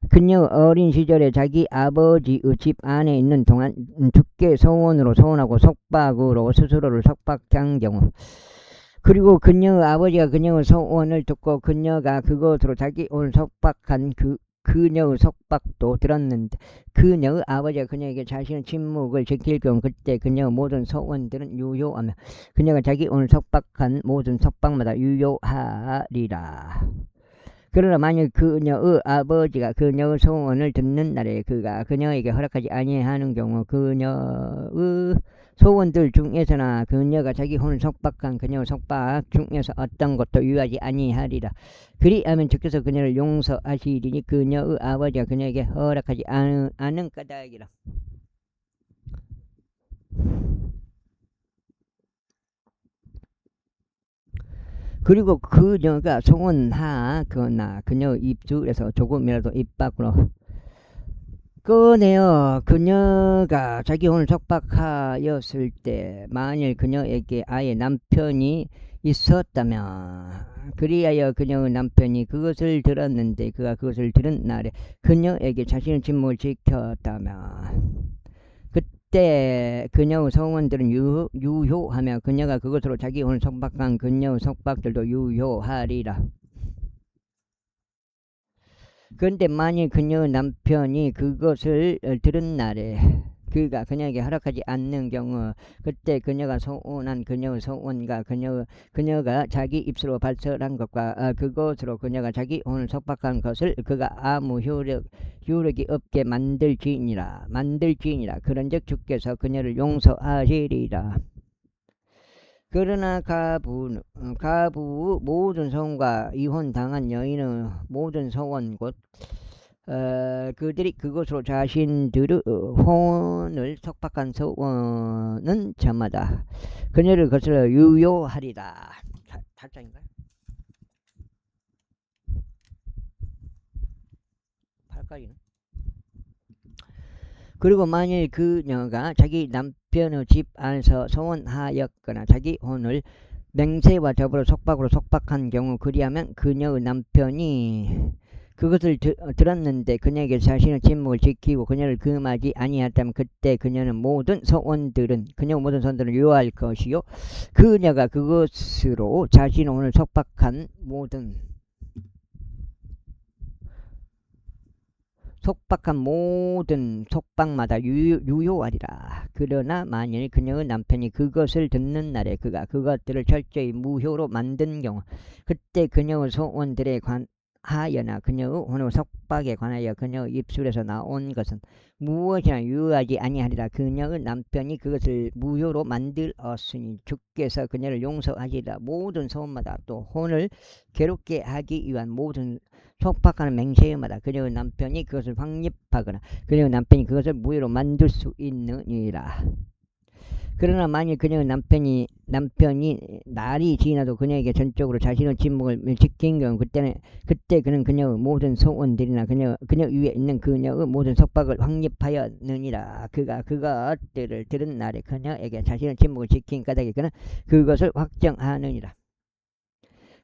그녀의 어린 시절에 자기 아버지의 집 안에 있는 동안 주께 소원으로 소원하고 속박으로 스스로를 속박한 경우, 그리고 그녀의 아버지가 그녀의 소원을 듣고 그녀가 그것으로 자기 혼을 속박한 그녀의 속박도 들었는데 그녀의 아버지가 그녀에게 자신의 침묵을 지킬 경우 그때 그녀의 모든 소원들은 유효하며 그녀가 자기 오늘 속박한 모든 속박마다 유효하리라. 그러나 만일 그녀의 아버지가 그녀의 소원을 듣는 날에 그가 그녀에게 허락하지 아니하는 경우 그녀의 소원들 중에서나 그녀가 자기 혼을 속박한 그녀의 속박 중에서 어떤 것도 유하지 아니하리라. 그리하면 주께서 그녀를 용서하시리니 그녀의 아버지가 그녀에게 허락하지 않은 까닭이라. 그리고 그녀가 소원하거나 그녀의 입술에서 조금이라도 입 밖으로 꺼내어 그녀가 자기 혼을 속박하였을 때 만일 그녀에게 아예 남편이 있었다면 그리하여 그녀의 남편이 그것을 들었는데 그가 그것을 들은 날에 그녀에게 자신의 침묵을 지켰다면 그때 그녀의 소원들은 유효하며 그녀가 그것으로 자기 혼을 속박한 그녀의 속박들도 유효하리라. 그런데 만일 그녀의 남편이 그것을 들은 날에 그가 그녀에게 허락하지 않는 경우 그때 그녀가 소원한 그녀의 소원과 그녀가 자기 입술로 발설한 것과 그것으로 그녀가 자기 혼을 속박한 것을 그가 아무 효력이 없게 만들지니라. 그런즉 주께서 그녀를 용서하시리라. 그러나 가부의 모든 소원과 이혼당한 여인의 모든 소원 곧 그들이 그것으로 자신들의 혼을 속박한 소원은 저마다 그녀를 거슬러 유효하리라. 8장인가요? 8까지는? 그리고 만일 그녀가 자기 남편의 집 안에서 소원하였거나 자기 혼을 맹세와 더불어 속박으로 속박한 경우 그리하면 그녀의 남편이 그것을 들었는데 그녀에게 자신의 침묵을 지키고 그녀를 금하지 아니하였다면 그때 그녀의 모든 소원들은 유효할 것이요 그녀가 그것으로 자신의 혼을 속박한 모든 속박마다 유효하리라. 그러나 만일 그녀의 남편이 그것을 듣는 날에 그가 그것들을 철저히 무효로 만든 경우 그때 그녀의 소원들에 관하여나 그녀의 혼의 속박에 관하여 그녀의 입술에서 나온 것은 무엇이나 유효하지 아니하리라. 그녀의 남편이 그것을 무효로 만들었으니 주께서 그녀를 용서하시리라. 모든 소원마다 또 혼을 괴롭게 하기 위한 모든 속박하는 맹세마다 그녀의 남편이 그것을 확립하거나 그녀의 남편이 그것을 무효로 만들 수 있느니라. 그러나 만일 그녀의 남편이 날이 지나도 그녀에게 전적으로 자신의 침묵을 지킨 경우 그때 그는 그녀의 모든 소원들이나 그녀 위에 있는 그녀의 모든 속박을 확립하였느니라. 그가 그것들을 들은 날에 그녀에게 자신의 침묵을 지킨 까닭에 그는 그것을 확정하느니라.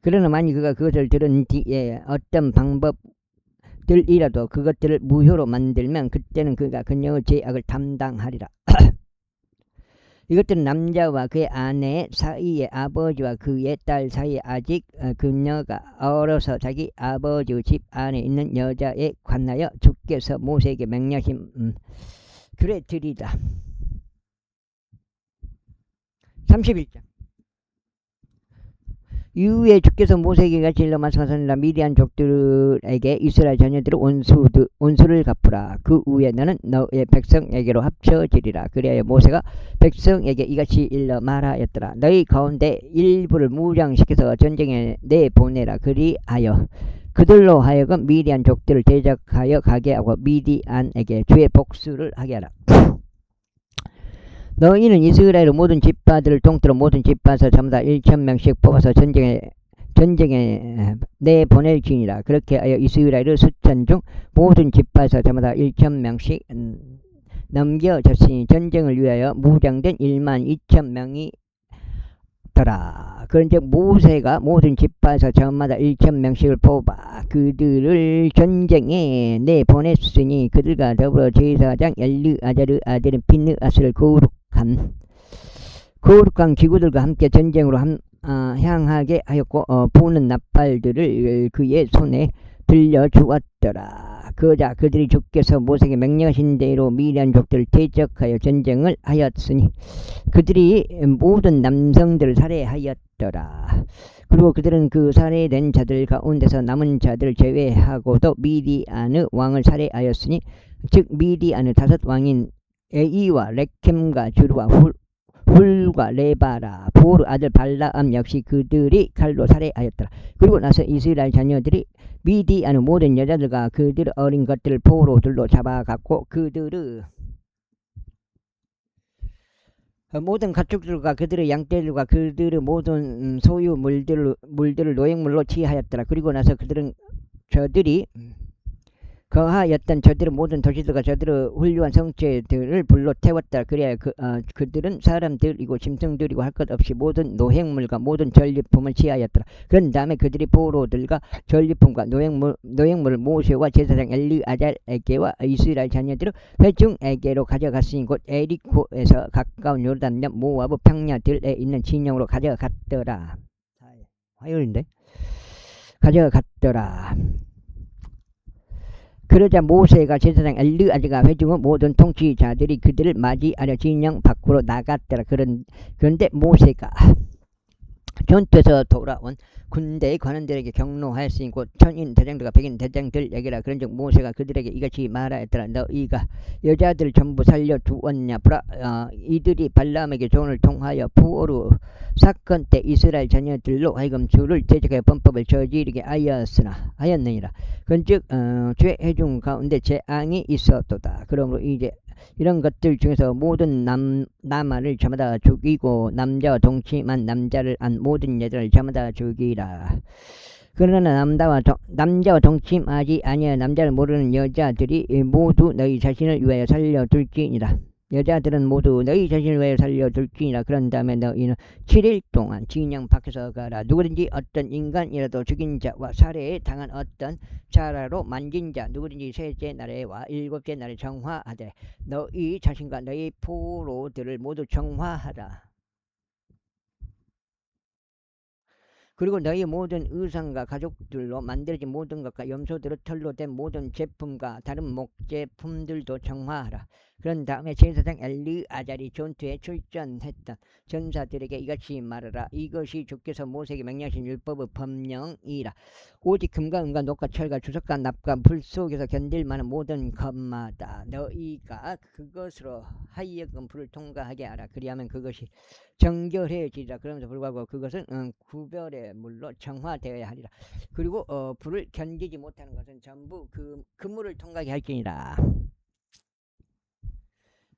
그러나 만일 그가 그것을 들은 뒤에 어떤 방법들이라도 그것들을 무효로 만들면 그때는 그가 그녀의 죄악을 담당하리라. 이것들은 남자와 그의 아내 사이의 아버지와 그의 딸 사이에 아직 그녀가 어려서 자기 아버지의 집 안에 있는 여자에 관하여 주께서 모세에게 명령하신 규례들이다. 31장 이후에 주께서 모세에게 같이 일러 말씀하셨느니라. 미디안 족들에게 이스라엘 자녀들의 온수를 갚으라. 그 후에 너는 너의 백성에게로 합쳐지리라. 그리하여 모세가 백성에게 이같이 일러 말하였더라. 너희 가운데 일부를 무장시켜서 전쟁에 내보내라. 그리하여 그들로 하여금 미디안 족들을 대적하여 가게 하고 미디안에게 주의 복수를 하게 하라. 너희는 이스라엘의 모든 지파들을 통틀어 모든 지파에서 전부 다 1,000명씩 뽑아서 전쟁에 내보낼지니라. 그렇게 하여 이스라엘의 수천 중 모든 지파에서 전부 다 1,000명씩 넘겨졌으니 전쟁을 위하여 무장된 12,000명이 더라. 그런즉 모세가 모든 지파에서 저마다 1,000명씩을 뽑아 그들을 전쟁에 내보냈으니 그들과 더불어 제사장 엘르아잘의 아들인 핀느아스를 거룩한 기구들과 함께 전쟁으로 향하게 하였고 부는 나팔들을 그의 손에 들려주었더라. 그러자 그들이 주께서 모세에게 명령하신 대로 미디안 족들을 대적하여 전쟁을 하였으니 그들이 모든 남성들을 살해하였더라. 그리고 그들은 그 살해된 자들 가운데서 남은 자들을 제외하고도 미디안의 왕을 살해하였으니 즉 미디안의 5왕인 에이와 레켐과 주르와 훌과 레바라 보르 아들 발라암 역시 그들이 칼로 살해하였더라. 그리고 나서 이스라엘 자녀들이 미디안의 모든 여자들과 그들의 어린 것들을 포로들로 잡아갔고 그들의 모든 가축들과 그들의 양떼들과 그들의 모든 소유 물들을 노획물로 취하였더라. 그리고 나서 저들이 거하였던 저들의 모든 도시들과 저들의 훌륭한 성체들을 불로 태웠다. 그래야 그들은 사람들이고 짐승들이고 할 것 없이 모든 노획물과 모든 전리품을 취하였더라. 그런 다음에 그들이 포로들과 전리품과 노획물을 모세와 제사장 엘르아잘에게와 이스라엘 자녀들의 회중에게로 가져갔으니 곧 에리코에서 가까운 요르단 옆 모아브 평야들에 있는 진영으로 가져갔더라. 화요일인데 가져갔더라. 그러자 모세가 제사장 엘르아잘과 회중의 모든 통치자들이 그들을 맞이하려 진영 밖으로 나갔더라. 그런데 모세가 전투에서 돌아온 군대의 관원들에게 경로하였으니 곧 천인 대장들과 백인 대장들에게라. 그런즉 모세가 그들에게 이같이 말하였더라. 너희가 여자들 전부 살려두었냐? 이들이 발람에게 조언을 통하여 부오르 사건 때 이스라엘 자녀들로 하여금 주를 대적하여 범법을 저지르게 하였느니라. 그런즉 죄해중 가운데 재앙이 있었도다. 그러므로 이제 이런 것들 중에서 모든 남아를 저마다 죽이고 남자와 동침한 남자를 안 모든 여자를 저마다 죽이라. 그러나 남자와 동침하지 아니하여 남자를 모르는 여자들이 모두 너희 자신을 위하여 살려둘지니라. 여자들은 모두 너희 자신을 위하여 살려둘지니라. 그런 다음에 너희는 7일 동안 진영 밖에서 가라. 누구든지 어떤 인간이라도 죽인 자와 살해에 당한 어떤 자라로 만진 자 누구든지 셋째 날에와 일곱째 날에 정화하되 너희 자신과 너희 포로들을 모두 정화하라. 그리고 너희 모든 의상과 가죽들로 만들어진 모든 것과 염소들의 털로 된 모든 제품과 다른 목제품들도 정화하라. 그런 다음에 제사장 엘르아잘이 전투에 출전했던 전사들에게 이같이 말하라. 이것이 주께서 모세에게 명령하신 율법의 법령이라. 오직 금과 은과 녹과 철과 주석과 납과 불 속에서 견딜 만한 모든 것마다 너희가 그것으로 하여금 불을 통과하게 하라. 그리하면 그것이 정결해지리라. 그러면서 불구하고 그것은 구별의 물로 정화되어야 하리라. 그리고 불을 견디지 못하는 것은 전부 그물을 통과하게 할지니라.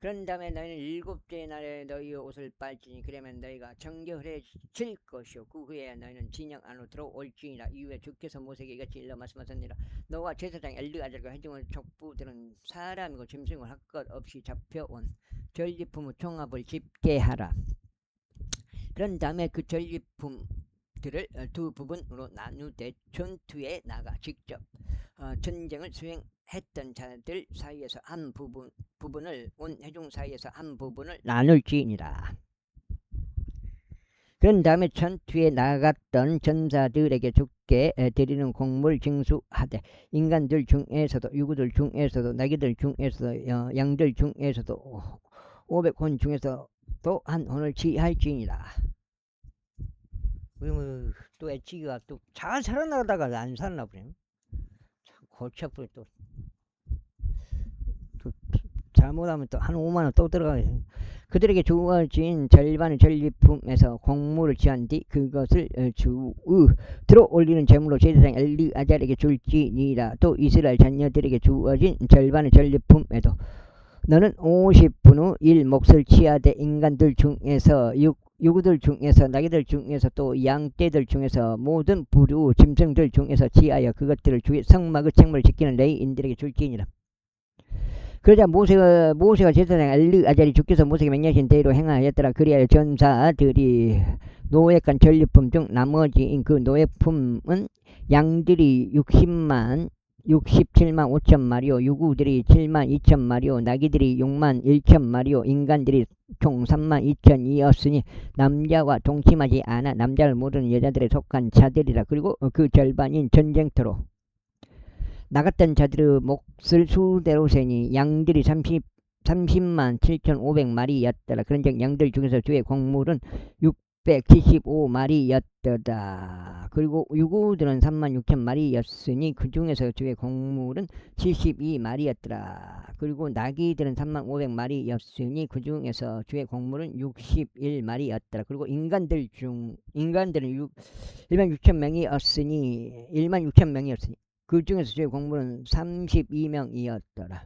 그런 다음에 너희는 일곱째 날에 너희의 옷을 빨지니 그러면 너희가 정결해질 것이요 그 후에 너희는 진영 안으로 들어올지니라. 이후에 주께서 모세에게 이같이 일러 말씀하셨느니라. 너와 제사장 엘르아잘과 회중의 족부들은 사람이고 짐승을 할 것 없이 잡혀온 전리품의 종합을 집계하라. 그런 다음에 그 전리품들을 두 부분으로 나누되 전투에 나가 직접 전쟁을 수행했던 자들 사이에서 한 부분을 온 회중 사이에서 한 부분을 나눌지니라. 그런 다음에 전투에 나갔던 전사들에게 주께 드리는 공물 징수하되 인간들 중에서도 유구들 중에서도 나귀들 중에서도 양들 중에서도 500혼 중에서도 한 혼을 취할지니라. 또 애치기가 또 잘 살아나가다가 안 살아나 버리네. 골치 아프게 또 잘못하면 또 한 5만원 또 들어가요. 그들에게 주어진 절반의 전리품에서 공물을 취한 뒤 그것을 들어 올리는 제물로 제사장 엘르아잘에게 줄지니라. 또 이스라엘 자녀들에게 주어진 절반의 전리품에도 너는 50분의 1 몫을 취하되 인간들 중에서 유구들 중에서 나귀들 중에서 또 양떼들 중에서 모든 부류 짐승들 중에서 취하여 그것들을 주의 성막의 책무를 지키는 레위인들에게 줄지니라. 그러자 모세가 제사장 엘르아잘이 주께서 모세에게 명령하신 대로 행하였더라. 그리하여 전사들이 노획한 전리품 중 나머지인 그 노획품은 양들이 67만 5천 마리요, 유구들이 7만 2천 마리요, 나귀들이 6만 1천 마리요, 인간들이 총 3만 2천이었으니 남자와 동침하지 않아 남자를 모르는 여자들에 속한 자들이라. 그리고 그 절반인 전쟁터로 나갔던 자들의 몫을 수대로 세니 양들이 30만 7,500마리였더라. 그런즉 양들 중에서 주의 곡물은 675마리였더라. 그리고 유구들은 36,000마리였으니 그 중에서 주의 곡물은 72마리였더라. 그리고 나귀들은 35,500마리였으니 그 중에서 주의 곡물은 61마리였더라. 그리고 인간들은 16,000명이었으니 그 중에서 주의 곡물은 32명이었더라.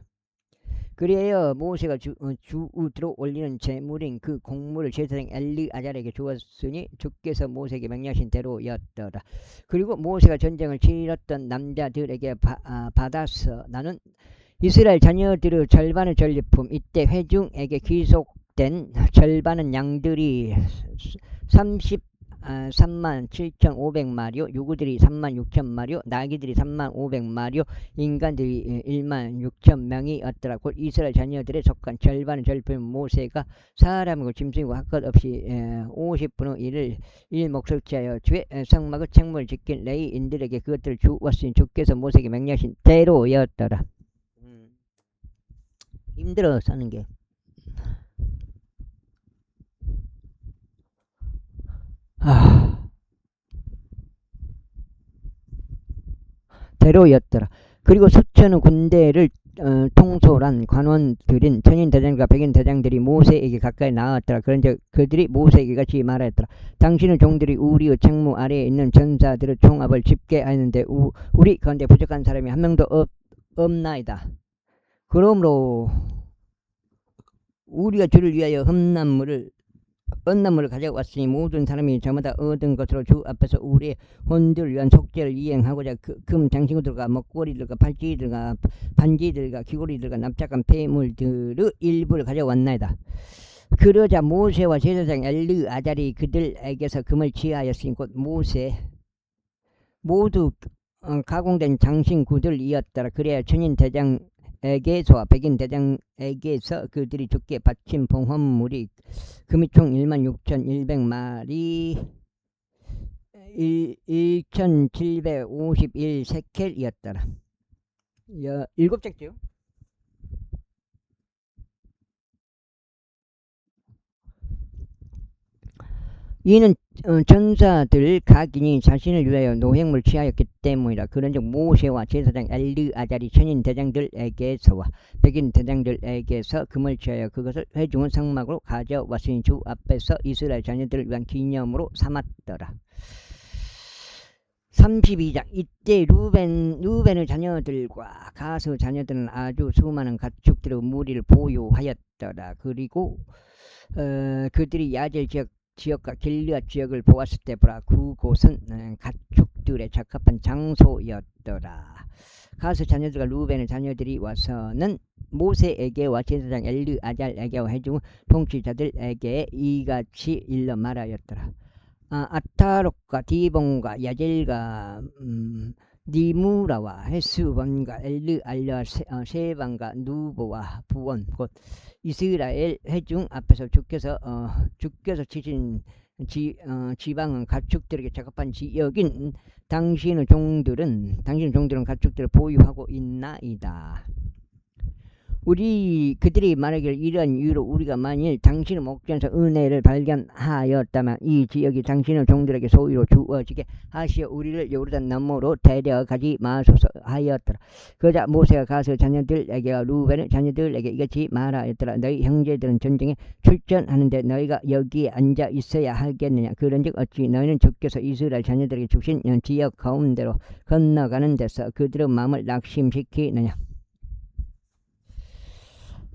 그래야 모세가 주우드로 올리는 제물인 그 곡물을 제사장 엘르아잘에게 주었으니 주께서 모세에게 명령하신 대로였더라. 그리고 모세가 전쟁을 치렀던 남자들에게 받아서 나는 이스라엘 자녀들의 절반의 전리품, 이때 회중에게 귀속된 절반은 양들이 33만 7,500마리요, 유구들이 36,000마리요, 나귀들이 35,500마리요, 인간들이 16,000명이었더라. 곧 이스라엘 자녀들의 속한 절반의 전리품 모세가 사람이고 짐승이고 할 것 없이 50분의 1을 일목적지하여 주의 성막의 책무를 지킨 레위인들에게 그것들을 주었으니 주께서 모세에게 명령하신 대로였더라. 힘들어 사는 게. 대로였더라. 그리고 수천의 군대를 통솔한 관원들인 천인대장과 백인대장들이 모세에게 가까이 나왔더라. 그런즉 그들이 모세에게 같이 말하였더라. 당신의 종들이 우리의 책무 아래에 있는 전사들의 총합을 집계하였는데 우리 가운데 부족한 사람이 한 명도 없나이다. 그러므로 우리가 주를 위하여 언나물을 가져왔으니 모든 사람이 저마다 얻은 것으로 주 앞에서 우리의 혼들을 위한 속죄를 이행하고자 금 장신구들과 먹거리들과 팔찌들과 반지들과 귀고리들과 납작한 폐물들의 일부를 가져왔나이다. 그러자 모세와 제사장 엘르아잘이 그들에게서 금을 취하였으니 곧 모세 모두 가공된 장신구들이었더라. 그래야 천인대장에게서와 백인대장에게서 그들이 주께 바친 봉헌물이 금이 총 16,100마리 1,751세켈이었더라. 7째죠. 이는 전사들 각인이 자신을 위하여 노획물 취하였기 때문이라. 그런즉 모세와 제사장 엘르아잘이 천인 대장들에게서와 백인 대장들에게서 금을 취하여 그것을 회중의 성막으로 가져왔으니 주 앞에서 이스라엘 자녀들을 위한 기념으로 삼았더라. 32장. 이때 루벤의 자녀들과 가스 자녀들은 아주 수많은 가축들의 무리를 보유하였더라. 그리고 그들이 야젤 지역과 길르앗 지역을 보았을 때 보라, 그곳은 가축들의 적합한 장소였더라. 가스 자녀들과 루벤의 자녀들이 와서는 모세에게와 제사장 엘르아잘에게와 회중 통치자들에게 이같이 일러 말하였더라. 아타롯과 디본과 야젤과 니무라와 헤스본과 엘르알라 세반과 누보와 부온 곧 이스라엘 회중 앞에서 주께서 치신 지방은 가축들에게 적합한 지역인 당신의 종들은 가축들을 보유하고 있나이다. 그들이 말하기를 이러한 이유로 우리가 만일 당신의 목전에서 은혜를 발견하였다면 이 지역이 당신의 종들에게 소유로 주어지게 하시어 우리를 요르단 너머로 데려가지 마소서 하였더라. 그러자 모세가 가서 자녀들에게와 루벤의 자녀들에게 이같이 말하였더라. 너희 형제들은 전쟁에 출전하는데 너희가 여기에 앉아 있어야 하겠느냐. 그런즉 어찌 너희는 주께서 이스라엘 자녀들에게 주신 지역 가운데로 건너가는 데서 그들의 마음을 낙심시키느냐.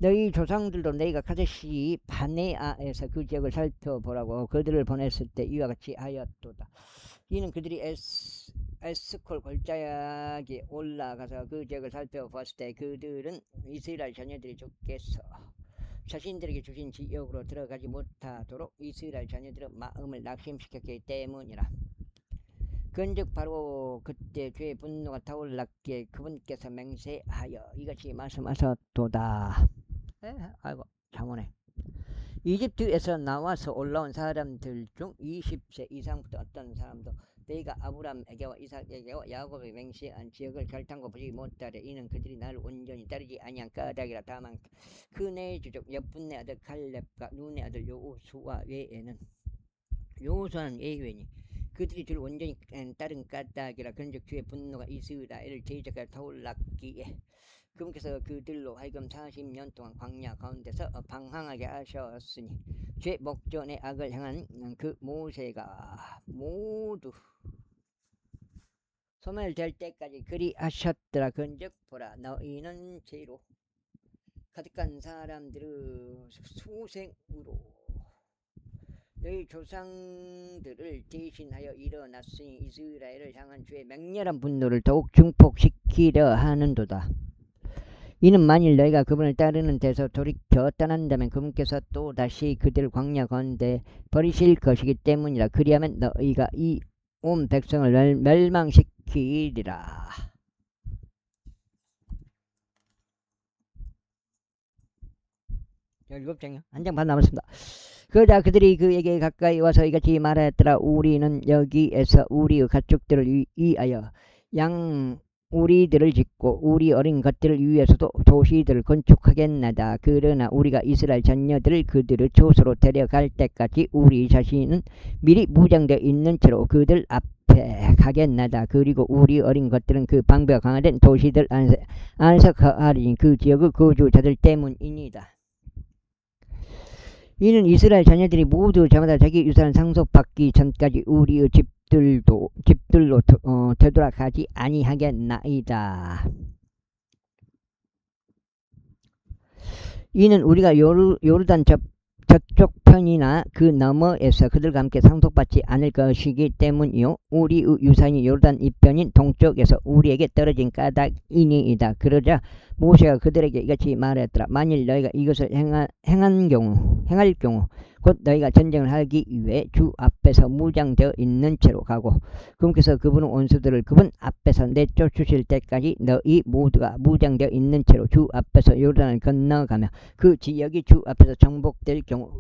너희 조상들도 너희가 카데시 바네아에서 그 지역을 살펴보라고 그들을 보냈을 때 이와 같이 하였도다. 이는 그들이 에스콜 골짜기에 올라가서 그 지역을 살펴보았을 때 그들은 이스라엘 자녀들이 주께서 자신들에게 주신 지역으로 들어가지 못하도록 이스라엘 자녀들의 마음을 낙심시켰기 때문이라. 그런즉 바로 그때 주의 분노가 타올랐기에 그분께서 맹세하여 이같이 말씀하셨도다. 아이고 잠오네. 이집트에서 나와서 올라온 사람들 중 20세 이상부터 어떤 사람도 내가 아브람에게와 이삭에게와 야곱에게 맹세한 지역을 결탄코 보지 못하되 이는 그들이 나를 온전히 따르지 아니한 까닭이라. 다만 그네 주족 여분네 아들 갈렙과 눈의 아들 여호수아 외에는 여호수아는 예외니 그들이 주를 온전히 따른 까닭이라. 그런즉 주의 분노가 이스라엘을 대적하여 타올랐기에 그분께서 그들로 하여금 40년 동안 광야 가운데서 방황하게 하셨으니 죄 목전에 악을 행한 그 모세가 모두 소멸될 때까지 그리하셨더라. 그런즉 보라, 너희는 죄로 가득한 사람들의 소생으로 너희 조상들을 대신하여 일어났으니 이스라엘을 향한 주의 맹렬한 분노를 더욱 증폭시키려 하는도다. 이는 만일 너희가 그분을 따르는 데서 돌이켜 떠난다면 그분께서 또 다시 그들을 광야 가운데 버리실 것이기 때문이라. 그리하면 너희가 이 온 백성을 멸망시키리라. 일곱 장이요. 한 장 반 남았습니다. 그러자 그들이 그에게 가까이 와서 이같이 말하였더라. 우리는 여기에서 우리의 가축들을 위하여 우리들을 짓고 우리 어린 것들을 위해서도 도시들을 건축하겠나다. 그러나 우리가 이스라엘 자녀들을 그들의 조소로 데려갈 때까지 우리 자신은 미리 무장되어 있는 채로 그들 앞에 가겠나다. 그리고 우리 어린 것들은 그 방배가 강화된 도시들 안에서 거하리니 그 지역의 거주자들 때문이니다. 이는 이스라엘 자녀들이 모두 저마다 자기 유산을 상속받기 전까지 우리의 집들로 되돌아가지 아니하겠나이다. 이는 우리가 요르단 저쪽 편이나 그 너머에서 그들과 함께 상속받지 않을 것이기 때문이요 우리의 유산이 요르단 이편인 동쪽에서 우리에게 떨어진 까닭이니이다. 그러자 모세가 그들에게 이같이 말했더라. 만일 너희가 이것을 행할 경우 곧 너희가 전쟁을 하기 위해 주 앞에서 무장되어 있는 채로 가고 그분께서 그분의 원수들을 그분 앞에서 내쫓으실 때까지 너희 모두가 무장되어 있는 채로 주 앞에서 요르단을 건너가며 그 지역이 주 앞에서 정복될 경우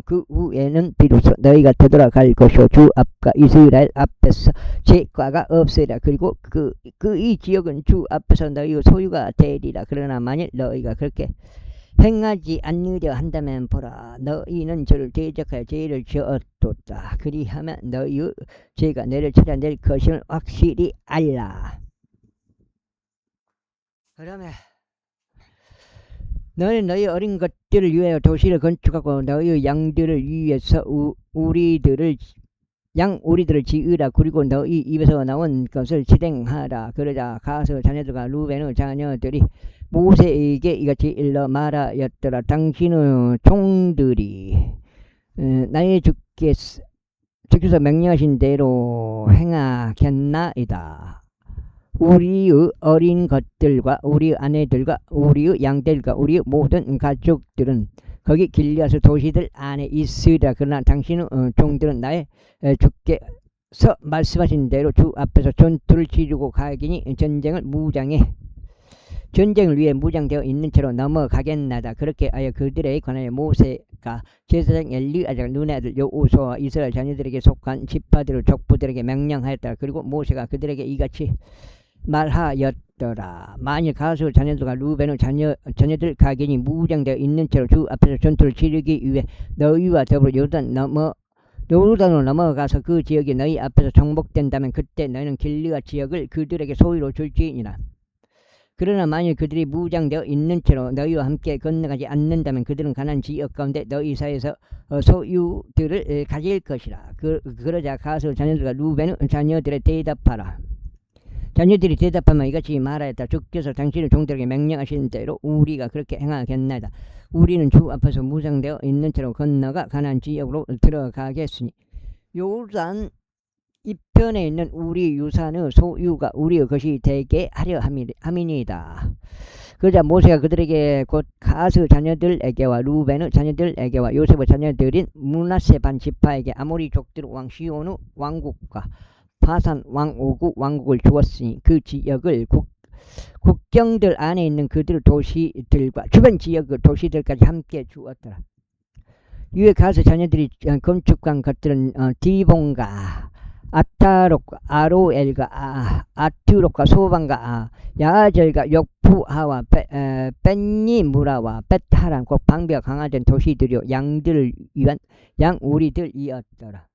그 후에는 비로소 너희가 되돌아갈 것이요 주 앞과 이스라엘 앞에서 죄과가 없으리라. 그리고 이 지역은 주 앞에서 너희의 소유가 되리라. 그러나 만일 너희가 그렇게 행하지 않으려 한다면 보라, 너희는 저를 대적하여 죄를 지었도다. 그리하면 너희의 죄가 너희를 찾아낼 것임을 확실히 알라. 그러면 너희는 너희 어린 것들을 위하여 도시를 건축하고 너희의 양들을 위해서 우리들을 지으라. 그리고 너희 입에서 나온 것을 실행하라. 그러자 가서 자녀들과 루벤의 자녀들이 모세에게 이같이 일러 말하였더라. 당신의 종들이 나의 주께서 명령하신 대로 행하겠나이다. 우리의 어린 것들과 우리의 아내들과 우리의 양들과 우리의 모든 가족들은 거기 길리앗의 도시들 안에 있으리라. 그러나 당신의 종들은 나의 주께서 말씀하신 대로 주 앞에서 전투를 치르고 가기니 전쟁을 위해 무장되어 있는 채로 넘어가겠나다. 그렇게 하여 그들에 관하여 모세가 제사장 엘리아자가 눈의 아들 여호수아와 이스라엘 자녀들에게 속한 지파들의 족부들에게 명령하였더라. 그리고 모세가 그들에게 이같이 말하였더라. 만일 가수 자녀들과 루벤의 자녀들 가견이 무장되어 있는 채로 주 앞에서 전투를 치르기 위해 너희와 더불어 요르단으로 넘어가서 그 지역이 너희 앞에서 정복된다면 그때 너희는 길리앗 지역을 그들에게 소유로 줄지니라. 그러나 만일 그들이 무장되어 있는 채로 너희와 함께 건너가지 않는다면 그들은 가나안 지역 가운데 너희 사이에서 소유들을 가질 것이라. 그러자 가수 자녀들과 루벤의 자녀들의 대답하라. 자녀들이 대답하면 이같이 말하였다. 주께서 당신의 종들에게 명령하신 대로 우리가 그렇게 행하겠나이다. 우리는 주 앞에서 무장되어 있는 채로 건너가 가나안 지역으로 들어가겠으니 요르단 이편에 있는 우리 유산의 소유가 우리의 것이 되게 하려 함이니이다. 그러자 모세가 그들에게 곧 가스 자녀들에게와 루벤의 자녀들에게와 요셉의 자녀들인 므낫세 반 지파에게 아모리 족들 왕 시온의 왕국과 바산 왕 오구 왕국을 주었으니 그 지역을 국경들 안에 있는 그들 도시들과 주변 지역의 도시들까지 함께 주었더라. 이에 가서 자녀들이 건축한 것들은 디본과 아타록과 아로엘과 아투록과 소방과 야절과 욕푸하와 벤니무라와 베타란 꼭 방비가 강화된 도시들이요 양들을 위한 양우리들이었더라.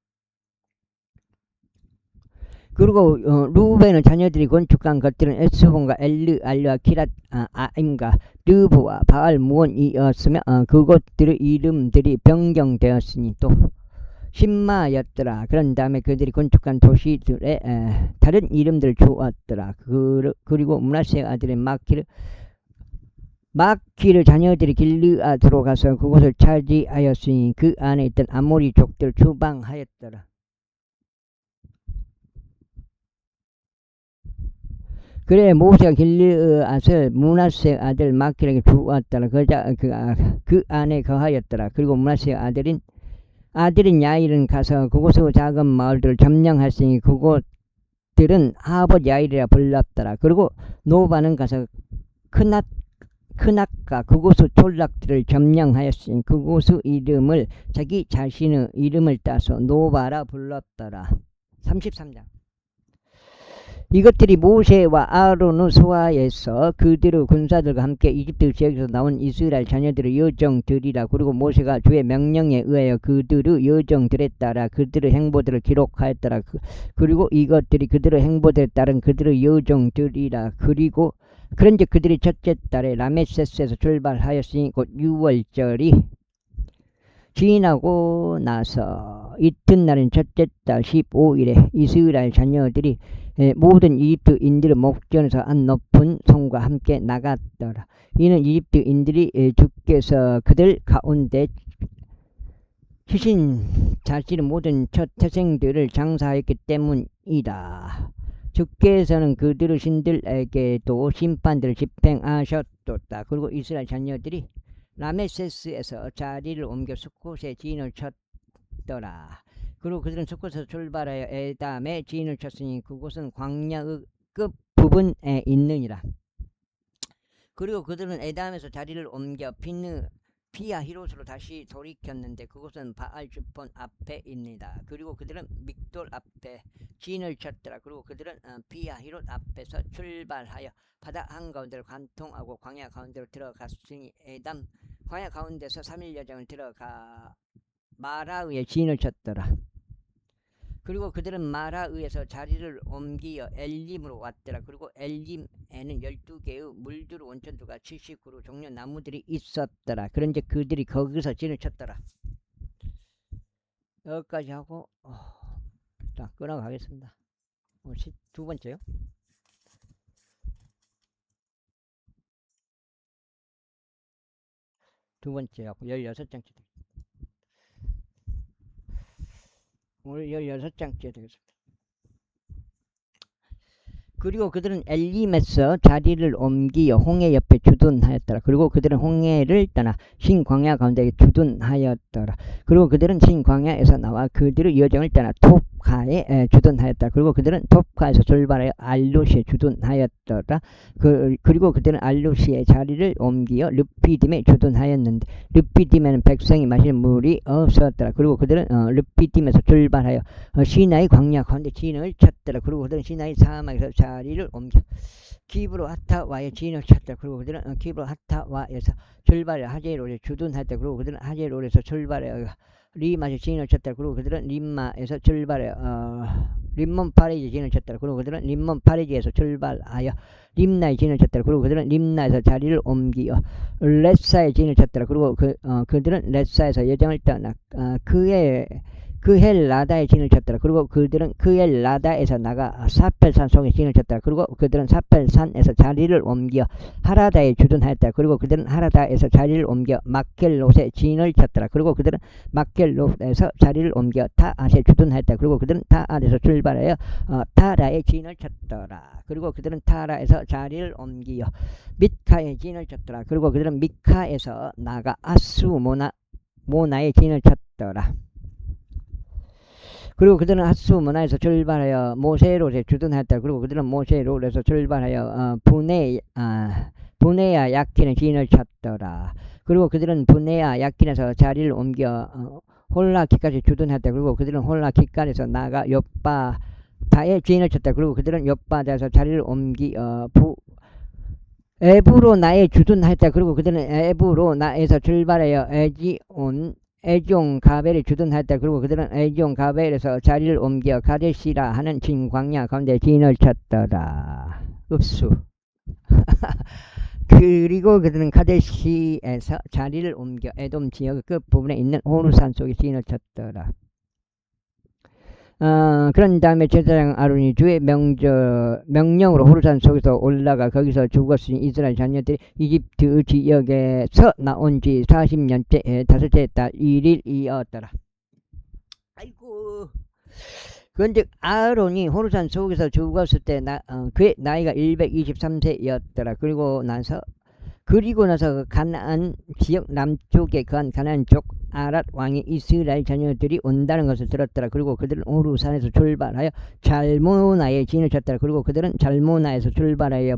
그리고 루벤의 자녀들이 건축한 것들은 에스본과 엘르 알르와 키랏 아임과 르브와 바알 무온이었으며 그곳들의 이름들이 변경되었으니 또 신마였더라. 그런 다음에 그들이 건축한 도시들의 다른 이름들을 주었더라. 그리고 므낫세의 아들의 마키르 자녀들이 길르앗으로 가서 그곳을 차지하였으니 그 안에 있던 아모리족들을 추방하였더라. 그래 모세가 길르앗을 므낫세의 아들 마키르에게 주었더라. 그 안에 거하였더라. 그리고 므낫세의 아들인 야일은 가서 그곳의 작은 마을들을 점령하였으니 그곳들은 하봇 야일이라 불렀더라. 그리고 노바는 가서 크낫과 그곳의 촌락들을 점령하였으니 그곳의 이름을 자기 자신의 이름을 따서 노바라 불렀더라. 33장. 이것들이 모세와 아론의 소하에서 그들의 군사들과 함께 이집트 지역에서 나온 이스라엘 자녀들의 여정들이라. 그리고 모세가 주의 명령에 의하여 그들의 여정들에 따라 그들의 행보들을 기록하였더라. 그리고 이것들이 그들의 행보들에 따른 그들의 여정들이라. 그리고 그런즉 그들이 첫째 달에 라메세스에서 출발하였으니 곧 6월절이 지나고 나서 이튿날인 첫째 달 15일에 이스라엘 자녀들이 모든 이집트인들의 목전에서 안 높은 성과 함께 나갔더라. 이는 이집트인들이 주께서 그들 가운데 희신 자신의 모든 첫 태생들을 장사했기 때문이다. 주께서는 그들의 신들에게도 심판들을 집행하셨도다. 그리고 이스라엘 자녀들이 라메세스에서 자리를 옮겨 수콧에 진을 쳤더라. 그리고 그들은 수콧에서 출발하여 에담에 진을 쳤으니 그곳은 광야의 끝부분에 있느니라. 그리고 그들은 에담에서 자리를 옮겨 피아 히롯으로 다시 돌이켰는데 그곳은 바알 주폰 앞에 있니다. 그리고 그들은 믹돌 앞에 진을 쳤더라. 그리고 그들은 피아 히롯 앞에서 출발하여 바다 한가운데를 관통하고 광야 가운데로 들어갔으니 에담 광야 가운데서 3일 여정을 들어가 마라의에 진을 쳤더라. 그리고 그들은 마라의에서 자리를 옮기어 엘림으로 왔더라. 그리고 엘림에는 12개의 물두루 원천두가 79루 종려 나무들이 있었더라. 그런즉 그들이 거기서 진을 쳤더라. 여기까지 하고 자 끊어가겠습니다. 두 번째요. 두 번째하고 16장째 오늘 16장째 되겠습니다. 그리고 그들은 엘림에서 자리를 옮기어 홍해 옆에 주둔하였더라. 그리고 그들은 홍해를 떠나 신광야 가운데 주둔하였더라. 그리고 그들은 신광야에서 나와 그들의 여정을 떠나 톱카에 주둔하였더라. 그리고 그들은 톱카에서 출발하여 알루시에 주둔하였더라. 그리고 그들은 알루시에 자리를 옮기어 르피딤에 주둔하였는데 르피딤에는 백성이 마실 물이 없었더라. 그리고 그들은 르피딤에서 출발하여 시나이 광야 가운데 진을 쳤더라. 그리고 그들은 시나이 사막에서 자리를 옮겨 기브로 하타와에 진을 쳤다. 그리고 그들은 기브로 하타와에서 출발해 하제롤에 주둔했다. 그리고 그들은 하제롤에서 출발해 리마에 진을 쳤다. 그리고 그들은 림마에서 출발해 림몬 파레지에 진을 쳤다. 그리고 그들은 림몬 파레지에서 출발하여 림나에 진을 쳤다. 그리고 그들은 림나에서 자리를 옮기어 렛사에 진을 쳤다. 그리고 그들은 렛사에서 여정을 떠나 그헬라다에 진을 쳤더라. 그리고 그들은 그헬라다에서 나가 사펠산 속에 진을 쳤더라. 그리고 그들은 사펠산에서 자리를 옮겨 하라다에 주둔하였다. 그리고 그들은 하라다에서 자리를 옮겨 마켈롯에 진을 쳤더라. 그리고 그들은 마켈롯에서 자리를 옮겨 타앗에 주둔하였다. 그리고 그들은 타앗에서 출발하여 타라에 진을 쳤더라. 그리고 그들은 타라에서 자리를 옮기어 미카에 진을 쳤더라. 그리고 그들은 미카에서 나가 아수모나에 진을 쳤더라. 그리고 그들은 하수모나에서 출발하여 모세롯에 주둔하였다. 그리고 그들은 모세롯에서 출발하여 부네야 야킨에 진을 쳤더라. 그리고 그들은 부네야 야킨에서 자리를 옮겨 홀라키까지 주둔하였다. 그리고 그들은 홀라키까지에서 나가 요빠 다에 진을 쳤다. 그리고 그들은 옆바다에서 자리를 옮기어 에브로나에 주둔하였다. 그리고 그들은 에브로나에서 출발하여 에지온 가벨에 주둔하였다. 그리고 그들은 에지온 가벨에서 자리를 옮겨 가데시라 하는 진 광야 가운데 진을 쳤더라. 읍수. 그리고 그들은 가데시에서 자리를 옮겨 에돔 지역 끝부분에 있는 호르산 속에 진을 쳤더라. 그런 다음에 제사장 아론이 주의 명령으로 호르산 속에서 올라가 거기서 죽었으니 이스라엘 자녀들이 이집트 지역에서 나온 지 40년째 다섯째 달 1일이었더라. 아이고. 그런즉 아론이 호르산 속에서 죽었을 때 그의 나이가 123세였더라. 그리고 나서 그 가나안 지역 남쪽에 거한 가나안족 아랏 왕이 이스라엘 자녀들이 온다는 것을 들었더라. 그리고 그들은 호르산에서 출발하여 잘무나에 진을 쳤더라. 그리고 그들은 잘무나에서 출발하여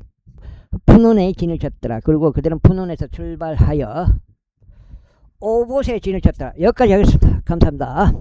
푸논에 진을 쳤더라. 그리고 그들은 푸논에서 출발하여 오봇에 진을 쳤더라. 여기까지 하겠습니다. 감사합니다.